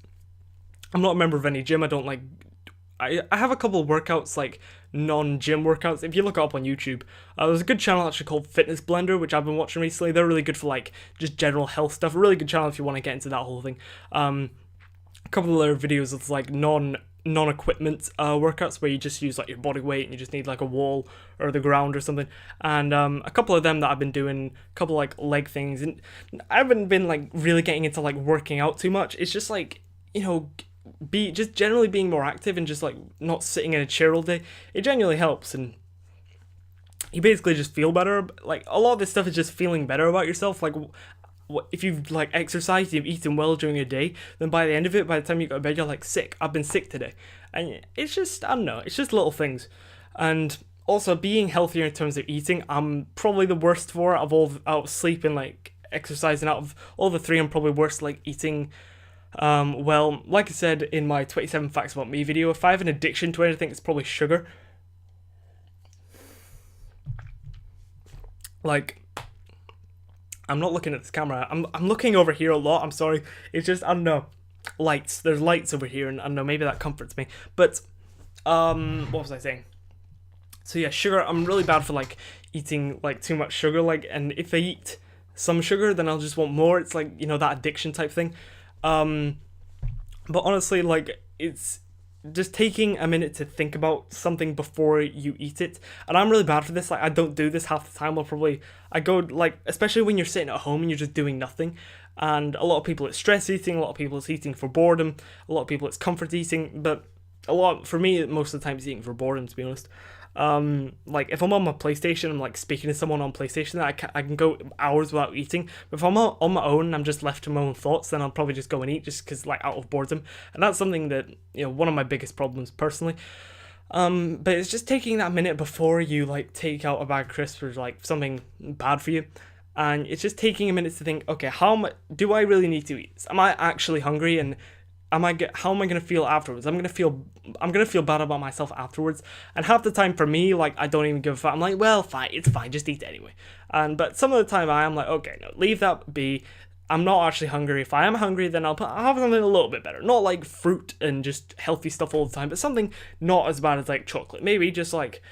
I'm not a member of any gym. I have a couple of workouts, like non-gym workouts. If you look it up on YouTube, there's a good channel actually called Fitness Blender, which I've been watching recently. They're really good for like just general health stuff. A really good channel if you want to get into that whole thing. A couple of their videos of like non-equipment workouts where you just use like your body weight and you just need like a wall or the ground or something. And a couple of them that I've been doing, a couple like leg things, and I haven't been like really getting into like working out too much. It's just like, just generally being more active and just like not sitting in a chair all day. It genuinely helps, and you basically just feel better. Like a lot of this stuff is just feeling better about yourself. Like if you've like exercised, you've eaten well during your day, then by the end of it, by the time you go to bed, you're like sick. I've been sick today, and it's just, I don't know, it's just little things. And also being healthier in terms of eating, I'm probably the worst for it. Out of sleep and like exercising, out of all the three, I'm probably worst like eating. Well, like I said in my 27 Facts About Me video, if I have an addiction to anything, it's probably sugar. Like, I'm not looking at this camera. I'm looking over here a lot. I'm sorry. It's just, I don't know. Lights. There's lights over here, and I don't know, maybe that comforts me. But, what was I saying? So yeah, sugar, I'm really bad for, like, eating, like, too much sugar. Like, and if I eat some sugar, then I'll just want more. It's like, you know, that addiction type thing. But honestly, like, it's just taking a minute to think about something before you eat it. And I'm really bad for this. Like, I don't do this half the time. I go, like, especially when you're sitting at home and you're just doing nothing. And a lot of people, it's stress eating. A lot of people, it's eating for boredom. A lot of people, it's comfort eating. But for me, most of the time, it's eating for boredom, to be honest. Like, if I'm on my PlayStation, I'm like speaking to someone on PlayStation, I can go hours without eating. But if I'm on my own and I'm just left to my own thoughts, then I'll probably just go and eat just because, like, out of boredom. And that's something that, you know, one of my biggest problems personally. But it's just taking that minute before you, like, take out a bag of crisps or, like, something bad for you. And it's just taking a minute to think, okay, how much do I really need to eat this? Am I actually hungry? And how am I gonna feel afterwards? I'm gonna feel bad about myself afterwards. And half the time for me, like, I don't even give a fuck. I'm like, well, fine, it's fine, just eat it anyway. But some of the time I am like, okay, no, leave that be. I'm not actually hungry. If I am hungry, then I'll have something a little bit better. Not like fruit and just healthy stuff all the time, but something not as bad as, like, chocolate. Maybe just, like,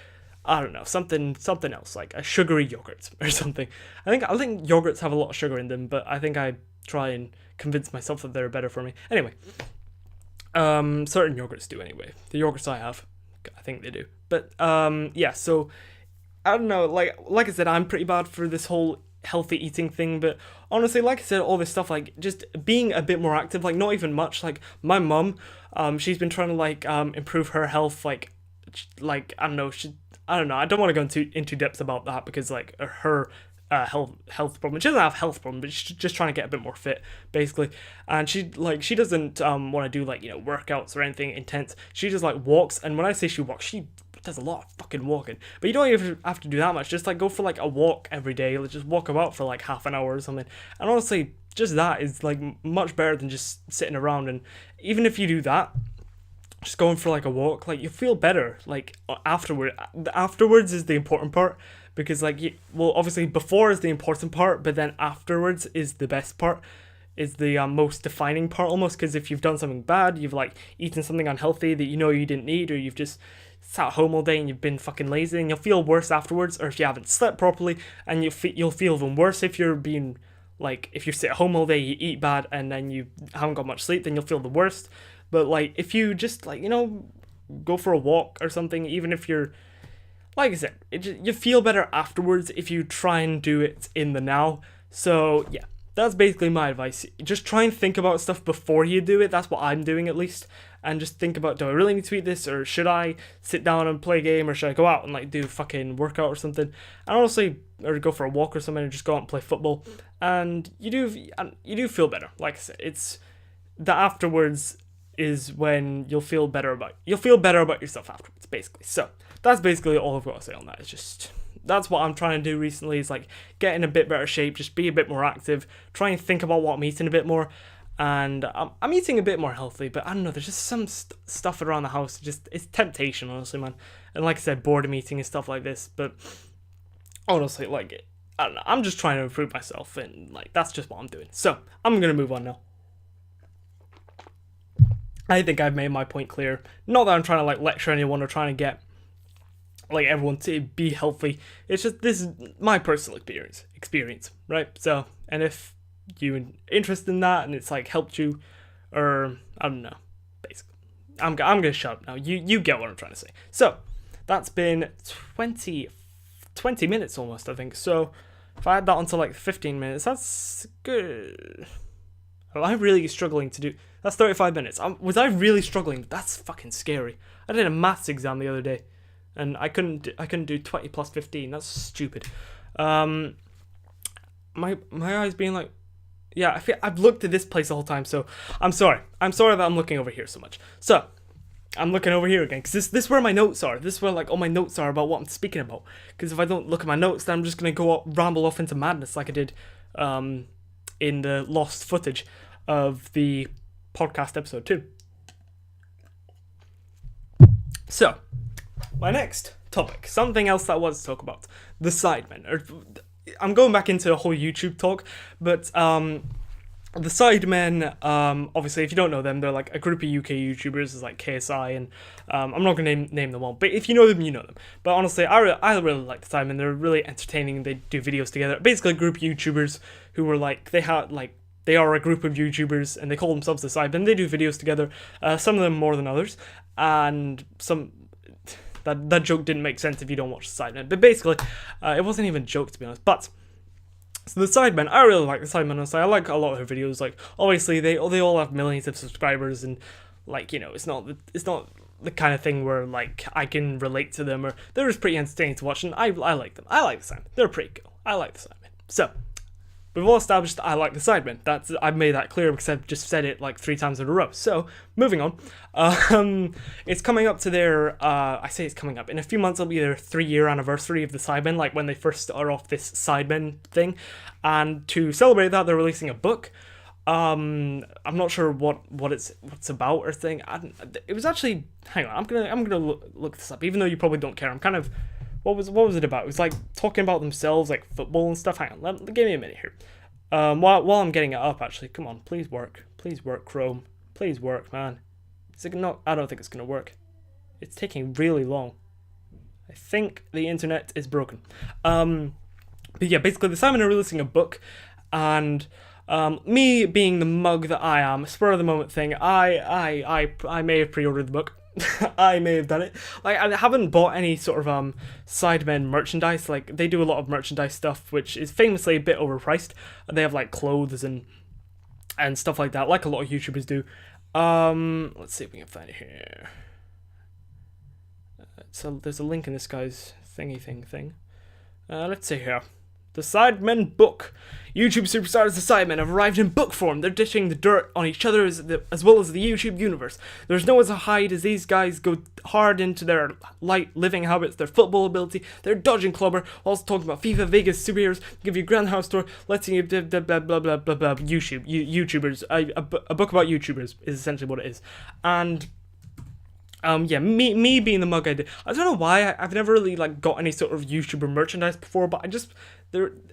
I don't know, something else, like a sugary yogurt or something. I think yogurts have a lot of sugar in them, but I think I try and convince myself that they're better for me. Anyway, certain yogurts do anyway. The yogurts I have, I think they do. But yeah, so I don't know, like I said, I'm pretty bad for this whole healthy eating thing, but honestly, like I said, all this stuff, like, just being a bit more active, like, not even much. Like, my mum, she's been trying to, like, improve her health, like, I don't know, I don't know, I don't want to go into depth about that because, like, her health problem. She doesn't have a health problem, but she's just trying to get a bit more fit, basically. And she doesn't want to do, like, you know, workouts or anything intense. She just, like, walks, and when I say she walks, she does a lot of fucking walking. But you don't even have to do that much. Just, like, go for, like, a walk every day. Like, just walk about for, like, half an hour or something. And honestly, just that is, like, much better than just sitting around. And even if you do that, just going for, like, a walk, like, you feel better, like, afterwards is the important part, because, like, obviously before is the important part, but then afterwards is the best part, is the most defining part almost, because if you've done something bad, you've, like, eaten something unhealthy that you know you didn't need, or you've just sat at home all day and you've been fucking lazy, and you'll feel worse afterwards. Or if you haven't slept properly, and you'll feel even worse if you're being, like, if you sit at home all day, you eat bad, and then you haven't got much sleep, then you'll feel the worst. But, like, if you just, like, you know, go for a walk or something, even if you're, like I said, you feel better afterwards if you try and do it in the now. So, yeah, that's basically my advice. Just try and think about stuff before you do it. That's what I'm doing, at least. And just think about, do I really need to eat this? Or should I sit down and play a game? Or should I go out and, like, do a fucking workout or something? And honestly, or go for a walk or something, or just go out and play football. And you do feel better. Like I said, it's the afterwards is when you'll feel better about yourself afterwards, basically. So that's basically all I've got to say on that. It's just, that's what I'm trying to do recently, is, like, get in a bit better shape, just be a bit more active, try and think about what I'm eating a bit more. And I'm eating a bit more healthy, but I don't know, there's just some stuff around the house, it's temptation, honestly, man. And like I said, boredom eating and stuff like this, but honestly, like, I don't know, I'm just trying to improve myself, and, like, that's just what I'm doing. So I'm gonna move on now. I think I've made my point clear. Not that I'm trying to, like, lecture anyone or trying to get, like, everyone to be healthy. It's just, this is my personal experience, right? So, and if you're interested in that and it's, like, helped you, or I don't know, basically, I'm gonna shut up now. You get what I'm trying to say. So that's been 20 minutes almost, I think. So if I add that onto, like, 15 minutes, that's good. Am I really struggling to do? That's 35 minutes. Was I really struggling? That's fucking scary. I did a maths exam the other day, and I couldn't do 20 plus 15. That's stupid. My eyes being like, yeah. I've looked at this place the whole time, so I'm sorry. I'm sorry that I'm looking over here so much. So I'm looking over here again, because this is where my notes are. This is where, like, all my notes are about what I'm speaking about. Because if I don't look at my notes, then I'm just gonna ramble off into madness like I did in the lost footage of the podcast episode too. So, my next topic, something else that I want to talk about, the Sidemen. I'm going back into a whole YouTube talk, but the Sidemen, obviously, if you don't know them, they're like a group of UK YouTubers, it's like KSI, and I'm not going to name them all, but if you know them, you know them. But honestly, I really like the Sidemen. They're really entertaining. They do videos together. Basically, a group of YouTubers who were like, they are a group of YouTubers, and they call themselves the Sidemen. They do videos together, some of them more than others, and some... That joke didn't make sense if you don't watch the Sidemen. But basically, it wasn't even a joke, to be honest. But, so the Sidemen, I really like the Sidemen, honestly. I like a lot of their videos. Like, obviously, they all have millions of subscribers, and, like, you know, it's not the kind of thing where, like, I can relate to them, or they're just pretty entertaining to watch, and I like them. I like the Sidemen. They're pretty cool. I like the Sidemen. So, we've all established that I like the Sidemen. I've made that clear because I've just said it like 3 times in a row. So, moving on. It's coming up to their, I say it's coming up. In a few months, it'll be their 3-year anniversary of the Sidemen, like when they first started off this Sidemen thing. And to celebrate that, they're releasing a book. I'm not sure what it's about or thing. It was actually, hang on, I'm gonna look this up, even though you probably don't care. I'm kind of... What was it about? It was like talking about themselves, like football and stuff. Hang on, give me a minute here. While I'm getting it up, actually, come on, please work, Chrome, please work, man. Is it not? I don't think it's gonna work. It's taking really long. I think the internet is broken. But yeah, basically, the Sidemen are releasing a book, and me being the mug that I am, spur of the moment thing, I may have pre-ordered the book. I may have done it. Like, I haven't bought any sort of Sidemen merchandise. Like, they do a lot of merchandise stuff, which is famously a bit overpriced. They have like clothes and stuff like that, like a lot of YouTubers do. Let's see if we can find it here. So there's a link in this guy's thingy thing. Let's see here. The Sidemen book. YouTube superstars The Sidemen have arrived in book form. They're dishing the dirt on each other as well as the YouTube universe. There's nowhere to hide as these guys go hard into their light living habits, their football ability, their dodging clobber, whilst talking about FIFA, Vegas, superheroes, give you Grand House Tour, letting you blah blah blah blah blah blah blah YouTubers. A book about YouTubers is essentially what it is. And yeah, me being the mug I did. I don't know why I've never really like got any sort of YouTuber merchandise before, but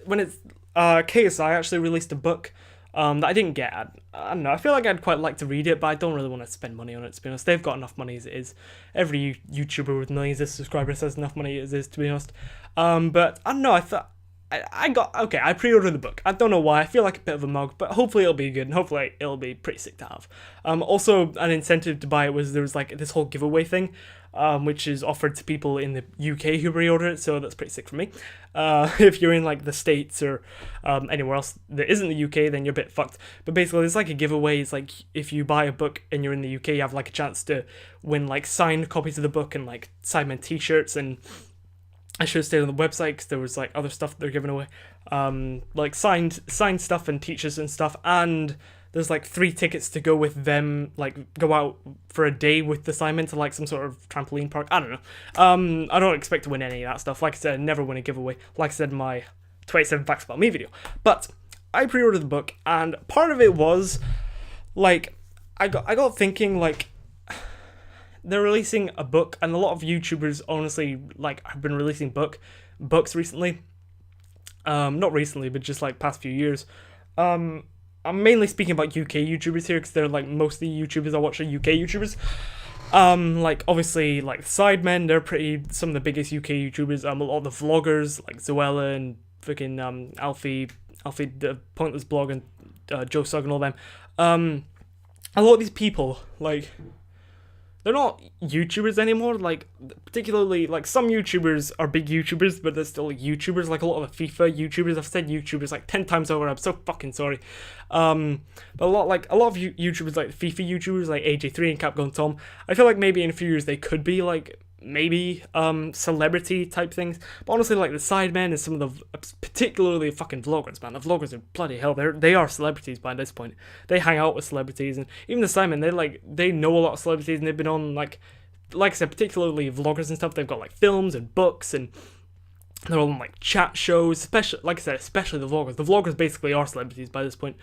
when it's KSI actually released a book that I didn't get. I don't know. I feel like I'd quite like to read it, but I don't really want to spend money on it, to be honest. They've got enough money as it is. Every YouTuber with millions of subscribers has enough money as it is, to be honest. But I don't know. I thought I pre-ordered the book. I don't know why. I feel like a bit of a mug, but hopefully it'll be good, and hopefully it'll be pretty sick to have. Also, an incentive to buy it was there was like this whole giveaway thing, which is offered to people in the UK who pre-order it, so that's pretty sick for me. If you're in like the States or anywhere else that isn't the UK, then you're a bit fucked. But basically, there's like a giveaway. It's like if you buy a book and you're in the UK, you have like a chance to win like signed copies of the book and like Sidemen t-shirts, and I should have stayed on the website because there was like other stuff they're giving away, like signed stuff and teachers and stuff, and there's like 3 tickets to go with them, like go out for a day with the Sidemen to like some sort of trampoline park. I don't know. I don't expect to win any of that stuff. Like I said, I never win a giveaway. Like I said in my 27 Facts About Me video. But I pre-ordered the book, and part of it was like I got thinking, like, they're releasing a book, and a lot of YouTubers honestly like have been releasing books recently. Not recently, but just like past few years. I'm mainly speaking about UK YouTubers here because they're like mostly YouTubers I watch are UK YouTubers. Like obviously like Sidemen, they're some of the biggest UK YouTubers. A lot of the vloggers like Zoella and freaking Alfie the Pointless Blog and Joe Sugg and all them. A lot of these people like, they're not YouTubers anymore, like, particularly, like, some YouTubers are big YouTubers, but they're still like, YouTubers, like a lot of the FIFA YouTubers. I've said YouTubers like 10 times over, I'm so fucking sorry. But a lot of YouTubers, like FIFA YouTubers, like AJ3 and Capcom Tom, I feel like maybe in a few years they could be, like, maybe celebrity type things, but honestly like the Sidemen and some of the particularly fucking vloggers, man, the vloggers are bloody hell, they are celebrities by this point. They hang out with celebrities, and even the Sidemen, they know a lot of celebrities, and they've been on like I said, particularly vloggers and stuff. They've got like films and books, and they're on like chat shows, especially like I said, especially the vloggers basically are celebrities by this point.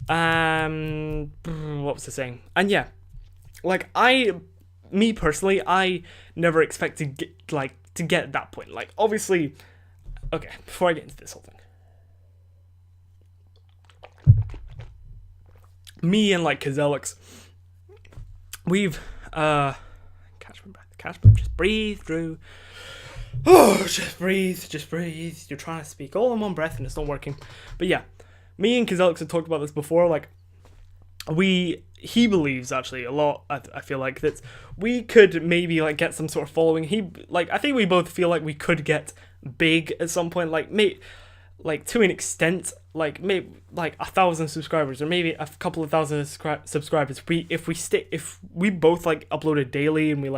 What was I saying? And yeah, like me personally, I never expect to get that point. Like obviously, okay, before I get into this whole thing, me and like Kazelix, we've catch my breath, just breathe through. Oh, just breathe. You're trying to speak all in one breath and it's not working. But yeah, me and Kazelix had talked about this before. Like, he believes actually a lot. I feel like that we could maybe like get some sort of following. I think we both feel like we could get big at some point. Like to an extent, like maybe like 1,000 subscribers or maybe a couple of thousand subscribers. If we both like uploaded daily and we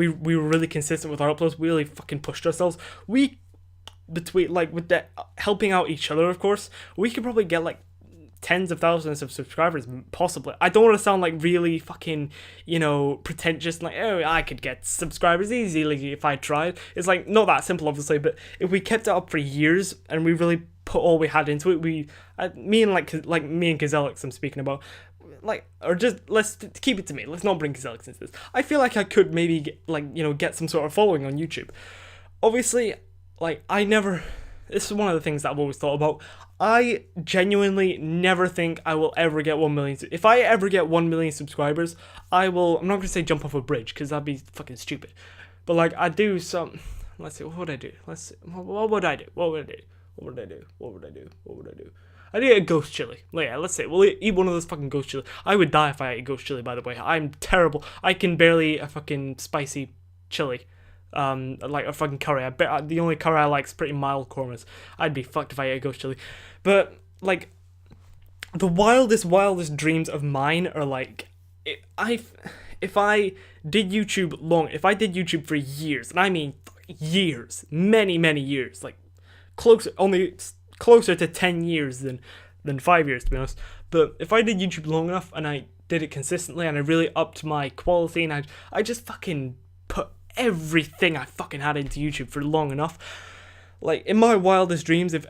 were really consistent with our uploads, we really fucking pushed ourselves. With that helping out each other, of course, we could probably get like tens of thousands of subscribers, possibly. I don't want to sound like really fucking, pretentious, like, oh, I could get subscribers easily if I tried. It's like not that simple, obviously, but if we kept it up for years and we really put all we had into it, me and Kazelix, I'm speaking about, or just let's keep it to me. Let's not bring Kazelix into this. I feel like I could maybe get some sort of following on YouTube. Obviously, this is one of the things that I've always thought about. I genuinely never think I will ever get 1 million. If I ever get 1 million subscribers, I'm not going to say jump off a bridge, because that'd be fucking stupid. But I do some, let's see, what would I do? Let's see, what would I do? I do a ghost chili. Yeah, let's say we'll eat one of those fucking ghost chili. I would die if I ate ghost chili, by the way. I'm terrible. I can barely a fucking spicy chili. Like a fucking curry. I bet the only curry I like is pretty mild kormas. I'd be fucked if I ate ghost chili. But the wildest dreams of mine are if I did YouTube for years, and I mean years, many years, closer to 10 years than 5 years, to be honest. But if I did YouTube long enough and I did it consistently and I really upped my quality and I just fucking put everything I fucking had into YouTube for long enough, like in my wildest dreams, if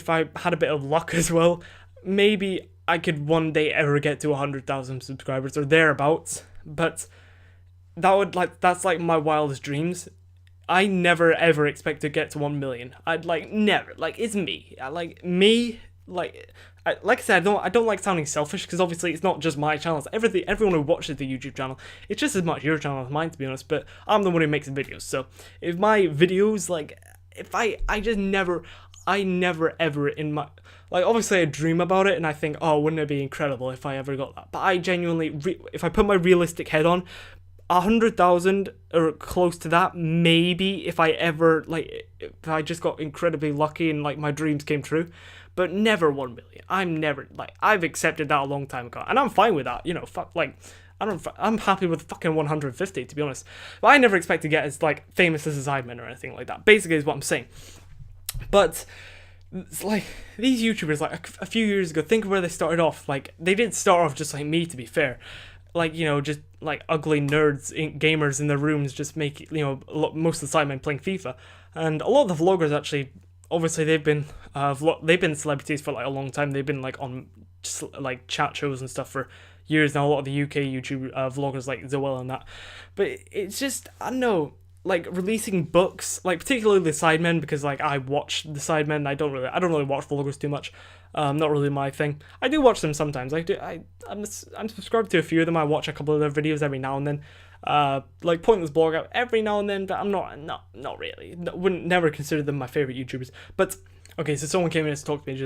I had a bit of luck as well, maybe I could one day ever get to 100,000 subscribers or thereabouts. But that's like my wildest dreams. I never ever expect to get to 1 million. I'd never. It's me. Like I said, I don't like sounding selfish, because obviously it's not just my channel. It's everyone who watches the YouTube channel. It's just as much your channel as mine, to be honest. But I'm the one who makes the videos. So if my videos, I never ever in my, obviously I dream about it and I think, oh, wouldn't it be incredible if I ever got that? But I genuinely, if I put my realistic head on, 100,000 or close to that, maybe, if I just got incredibly lucky and my dreams came true. But never 1 million. I've accepted that a long time ago, and I'm fine with that. I'm happy with fucking 150, to be honest. But I never expect to get as famous as a Sidemen or anything like that. Basically, is what I'm saying. But it's these YouTubers, a few years ago, think of where they started off. They didn't start off just like me, to be fair. Just ugly nerds, gamers in their rooms, just most of the Sidemen playing FIFA, and a lot of the vloggers actually. Obviously, they've been celebrities for a long time. They've been on chat shows and stuff for years now. A lot of the UK YouTube vloggers like Zoel and that. But it's just, I don't know, releasing books, particularly the Sidemen, because I watch the Sidemen. I don't really watch vloggers too much. Not really my thing. I do watch them sometimes. I'm subscribed to a few of them. I watch a couple of their videos every now and then. Pointless blog out every now and then, but I'm not really. Wouldn't never consider them my favorite YouTubers. But okay, so someone came in to talk to me each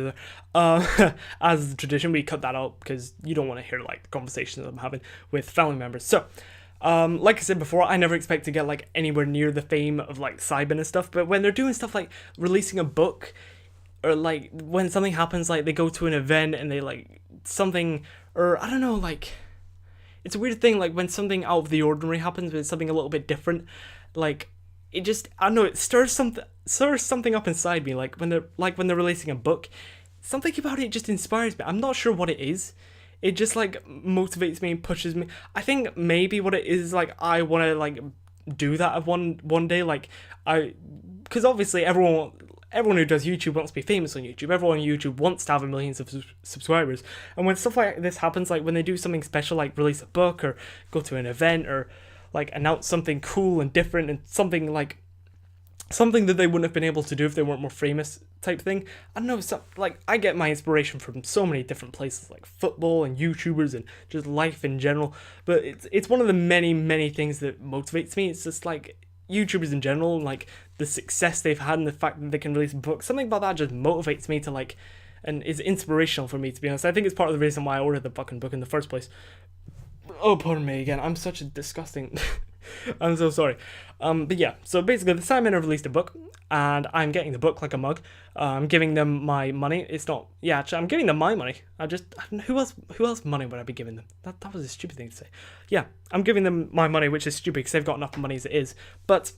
other. As the tradition, we cut that out because you don't want to hear the conversations I'm having with family members. So, like I said before, I never expect to get anywhere near the fame of Sidemen and stuff. But when they're doing stuff like releasing a book, or when something happens, they go to an event and they something, or I don't know, it's a weird thing, when something out of the ordinary happens, when it's something a little bit different, it just, I don't know, it stirs something up inside me, when they're releasing a book, something about it just inspires me. I'm not sure what it is. It just motivates me and pushes me. I think maybe what it is, I want to do that one day, because obviously everyone everyone who does YouTube wants to be famous on YouTube. Everyone on YouTube wants to have a million subscribers. And when stuff like this happens, like when they do something special, like release a book or go to an event or like announce something cool and different and something that they wouldn't have been able to do if they weren't more famous type thing. I don't know, like I get my inspiration from so many different places, like football and YouTubers and just life in general. But it's one of the many things that motivates me. It's just like YouTubers in general, like the success they've had and the fact that they can release books. Something about that just motivates me to like, and is inspirational for me, to be honest. I think it's part of the reason why I ordered the fucking book in the first place. Oh, pardon me again. I'm such a disgusting... I'm so sorry. But yeah, so basically the Sidemen have released a book, and I'm getting the book like a mug. I'm giving them my money. It's not... Yeah, actually, I'm giving them my money. Who else money would I be giving them? That was a stupid thing to say. Yeah, I'm giving them my money, which is stupid because they've got enough money as it is. But...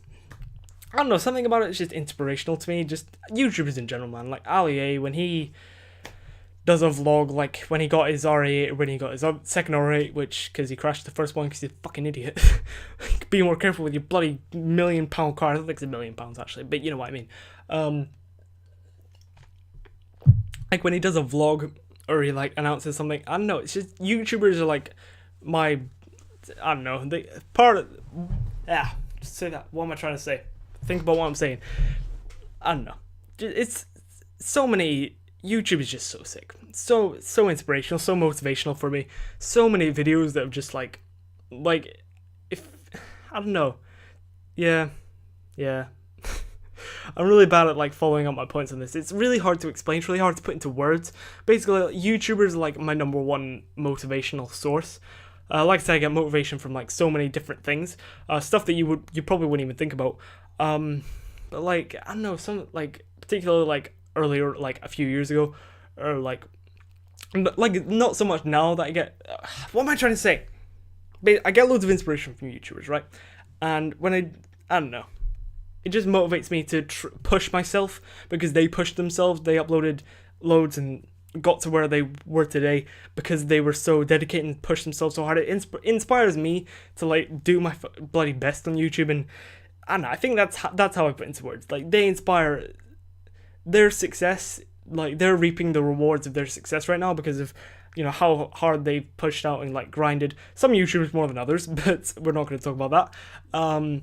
I don't know, something about it is just inspirational to me. Just YouTubers in general, man. Like Ali A, when he does a vlog, like when he got his R8, when he got his second R8, which, because he crashed the first one because he's a fucking idiot. Be more careful with your bloody £1 million car. I don't think it's £1 million actually, but you know what I mean. Like when he does a vlog or he like announces something, I don't know, it's just YouTubers are like my, I don't know, just say that. What am I trying to say? Think about what I'm saying. I don't know. It's so many... YouTube is just so sick. So inspirational, so motivational for me. So many videos that have just like if... I don't know. Yeah. I'm really bad at like following up my points on this. It's really hard to explain. It's really hard to put into words. Basically, YouTubers are like my number one motivational source. Like I said, I get motivation from like so many different things. Stuff that you probably wouldn't even think about. But like, I don't know, some like particularly like earlier, like a few years ago, or like not so much now that I get. What am I trying to say? I get loads of inspiration from YouTubers, right? And when I don't know, it just motivates me to push myself because they pushed themselves. They uploaded loads and got to where they were today because they were so dedicated and pushed themselves so hard. It inspires me to like do my bloody best on YouTube, and I don't know, I think that's how I put into words. Like they inspire their success, like they're reaping the rewards of their success right now because of, you know, how hard they've pushed out and like grinded. Some YouTubers more than others, but we're not going to talk about that.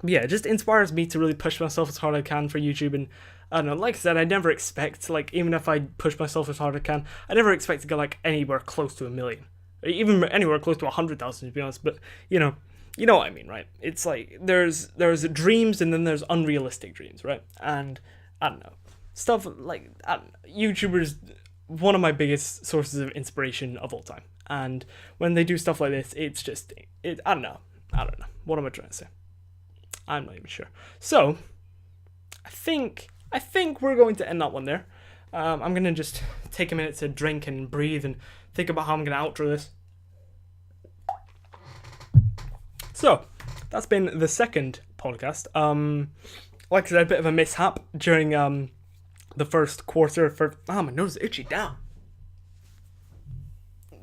Yeah, it just inspires me to really push myself as hard as I can for YouTube. And I don't know, like I said, I never expect, like, even if I push myself as hard as I can, I never expect to get like anywhere close to 1 million, or even anywhere close to 100,000 to be honest. But you know what I mean, right? It's like there's dreams and then there's unrealistic dreams, right? And I don't know, stuff like YouTubers, one of my biggest sources of inspiration of all time. And when they do stuff like this, it's just I don't know. What am I trying to say? I'm not even sure. So I think we're going to end that one there. I'm gonna just take a minute to drink and breathe and think about how I'm gonna outro this. So that's been the second podcast. Like I said, a bit of a mishap during the first quarter. My nose is itchy down.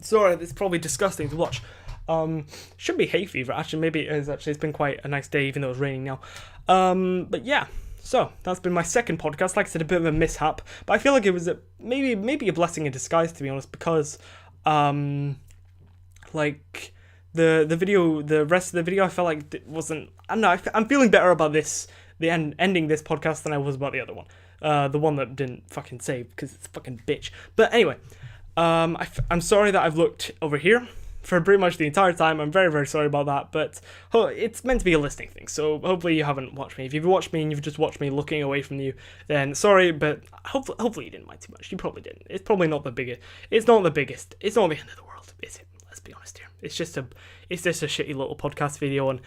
Sorry, it's probably disgusting to watch. Should be hay fever. Actually, maybe it is. Actually, it's been quite a nice day, even though it's raining now. But yeah. So that's been my second podcast. Like I said, a bit of a mishap, but I feel like it was maybe a blessing in disguise, to be honest, because like the rest of the video, I felt like it wasn't. I don't know. I'm feeling better about ending this podcast than I was about the other one. The one that didn't fucking save because it's a fucking bitch. But anyway, I'm sorry that I've looked over here for pretty much the entire time. I'm very, very sorry about that, but it's meant to be a listening thing, so hopefully you haven't watched me. If you've watched me and you've just watched me looking away from you, then sorry, but hopefully you didn't mind too much. You probably didn't. It's probably not the biggest. It's not the biggest. It's not the end of the world, is it? Let's be honest here. It's just a shitty little podcast video on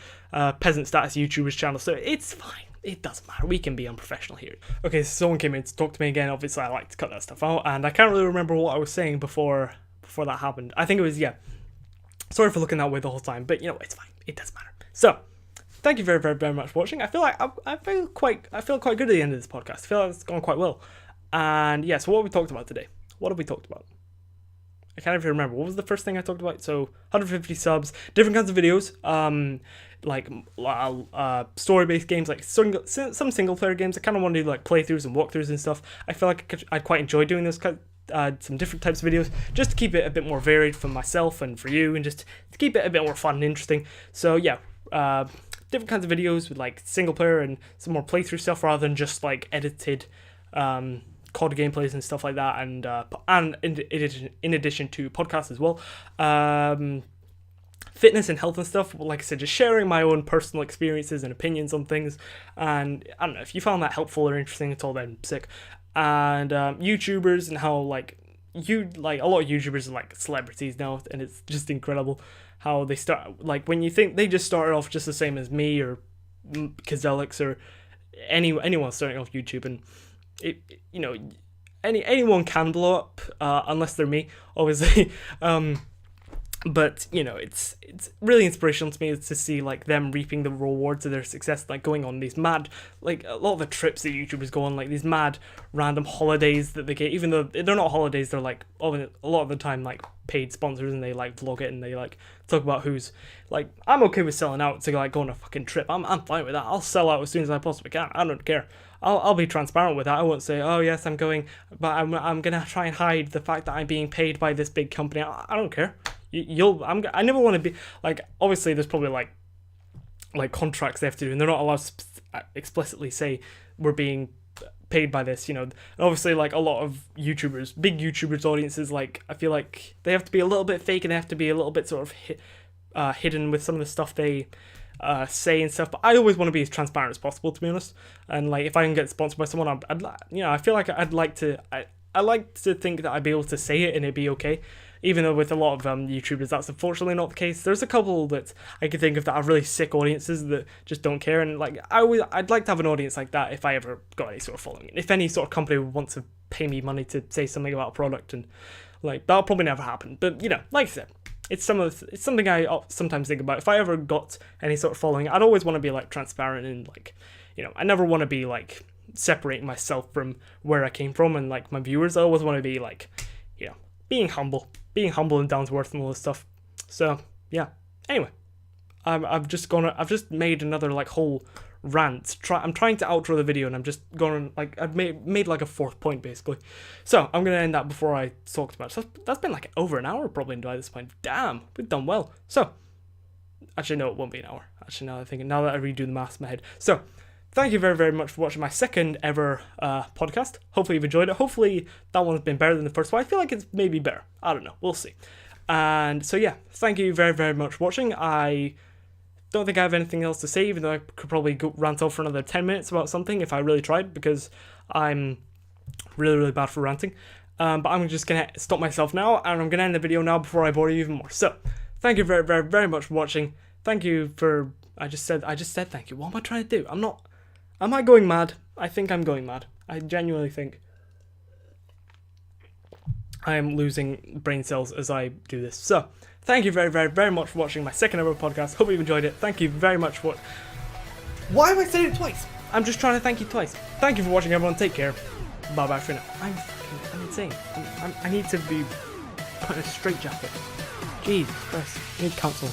Peasant Status YouTuber's channel, so it's fine. It doesn't matter. We can be unprofessional here. Okay, so someone came in to talk to me again. Obviously, I like to cut that stuff out, and I can't really remember what I was saying before that happened. I think it was, yeah. Sorry for looking that way the whole time, but you know, it's fine. It doesn't matter. So, thank you very, very, very much for watching. I feel like I feel quite good at the end of this podcast. I feel like it's gone quite well. And yeah, so what have we talked about today? What have we talked about? I can't even remember. What was the first thing I talked about? So 150 subs, different kinds of videos, like story-based games, like some single-player games. I kind of want to do like playthroughs and walkthroughs and stuff. I feel like I'd quite enjoy doing this. Some different types of videos, just to keep it a bit more varied for myself and for you, and just to keep it a bit more fun and interesting. So yeah, different kinds of videos with like single player and some more playthrough stuff rather than just like edited COD gameplays and stuff like that, and in addition to podcasts as well. Fitness and health and stuff, like I said, just sharing my own personal experiences and opinions on things. And I don't know, if you found that helpful or interesting at all, then sick. And YouTubers, and how like a lot of YouTubers are like celebrities now, and it's just incredible how they start, like when you think they just started off just the same as me or Kazelix or anyone starting off YouTube, and anyone can blow up, unless they're me, obviously. But it's really inspirational to me to see like them reaping the rewards of their success, like going on these mad, like a lot of the trips that YouTubers go on, like these mad random holidays that they get, even though they're not holidays, they're like a lot of the time like paid sponsors, and they like vlog it and they like talk about who's like, I'm okay with selling out to like go on a fucking trip. I'm fine with that. I'll sell out as soon as I possibly can. I don't care. I'll be transparent with that. I won't say, oh yes, I'm going, but I'm gonna try and hide the fact that I'm being paid by this big company. I don't care. I never want to be like, obviously there's probably like contracts they have to do, and they're not allowed to explicitly say we're being paid by this, and obviously like a lot of YouTubers, big YouTubers audiences, like I feel like they have to be a little bit fake, and they have to be a little bit sort of hidden with some of the stuff they say and stuff. But I always want to be as transparent as possible, to be honest. And like if I can get sponsored by someone, I feel like I like to think that I'd be able to say it and it'd be okay. Even though with a lot of YouTubers, that's unfortunately not the case. There's a couple that I can think of that have really sick audiences that just don't care. And like I'd like to have an audience like that if I ever got any sort of following. If any sort of company would want to pay me money to say something about a product, and like that'll probably never happen. But like I said, it's something I sometimes think about. If I ever got any sort of following, I'd always want to be like transparent, and like I never want to be like separating myself from where I came from and like my viewers. I always want to be like being humble and down to earth and all this stuff. So yeah. Anyway, I've just made another like whole rant. I'm trying to outro the video, and I'm just going like I've made like a fourth point basically. So I'm gonna end that before I talk too much. That's been like over an hour probably by this point. Damn, we've done well. So actually no, it won't be an hour. Actually, now that I redo the maths in my head. So thank you very, very much for watching my second ever podcast. Hopefully you've enjoyed it. Hopefully that one's been better than the first one. I feel like it's maybe better. I don't know. We'll see. And so yeah, thank you very, very much for watching. I don't think I have anything else to say, even though I could probably rant off for another 10 minutes about something if I really tried, because I'm really, really bad for ranting. But I'm just going to stop myself now, and I'm going to end the video now before I bore you even more. So thank you very, very, very much for watching. Thank you for... I just said thank you. What am I trying to do? Am I going mad? I think I'm going mad. I genuinely think I am losing brain cells as I do this. So, thank you very, very, very much for watching my second ever podcast. Hope you've enjoyed it. Thank you very much for... Why have I said it twice? I'm just trying to thank you twice. Thank you for watching, everyone. Take care. Bye-bye for now. I'm insane. I need to be put in a straitjacket. Jeez, Christ. I need counsel.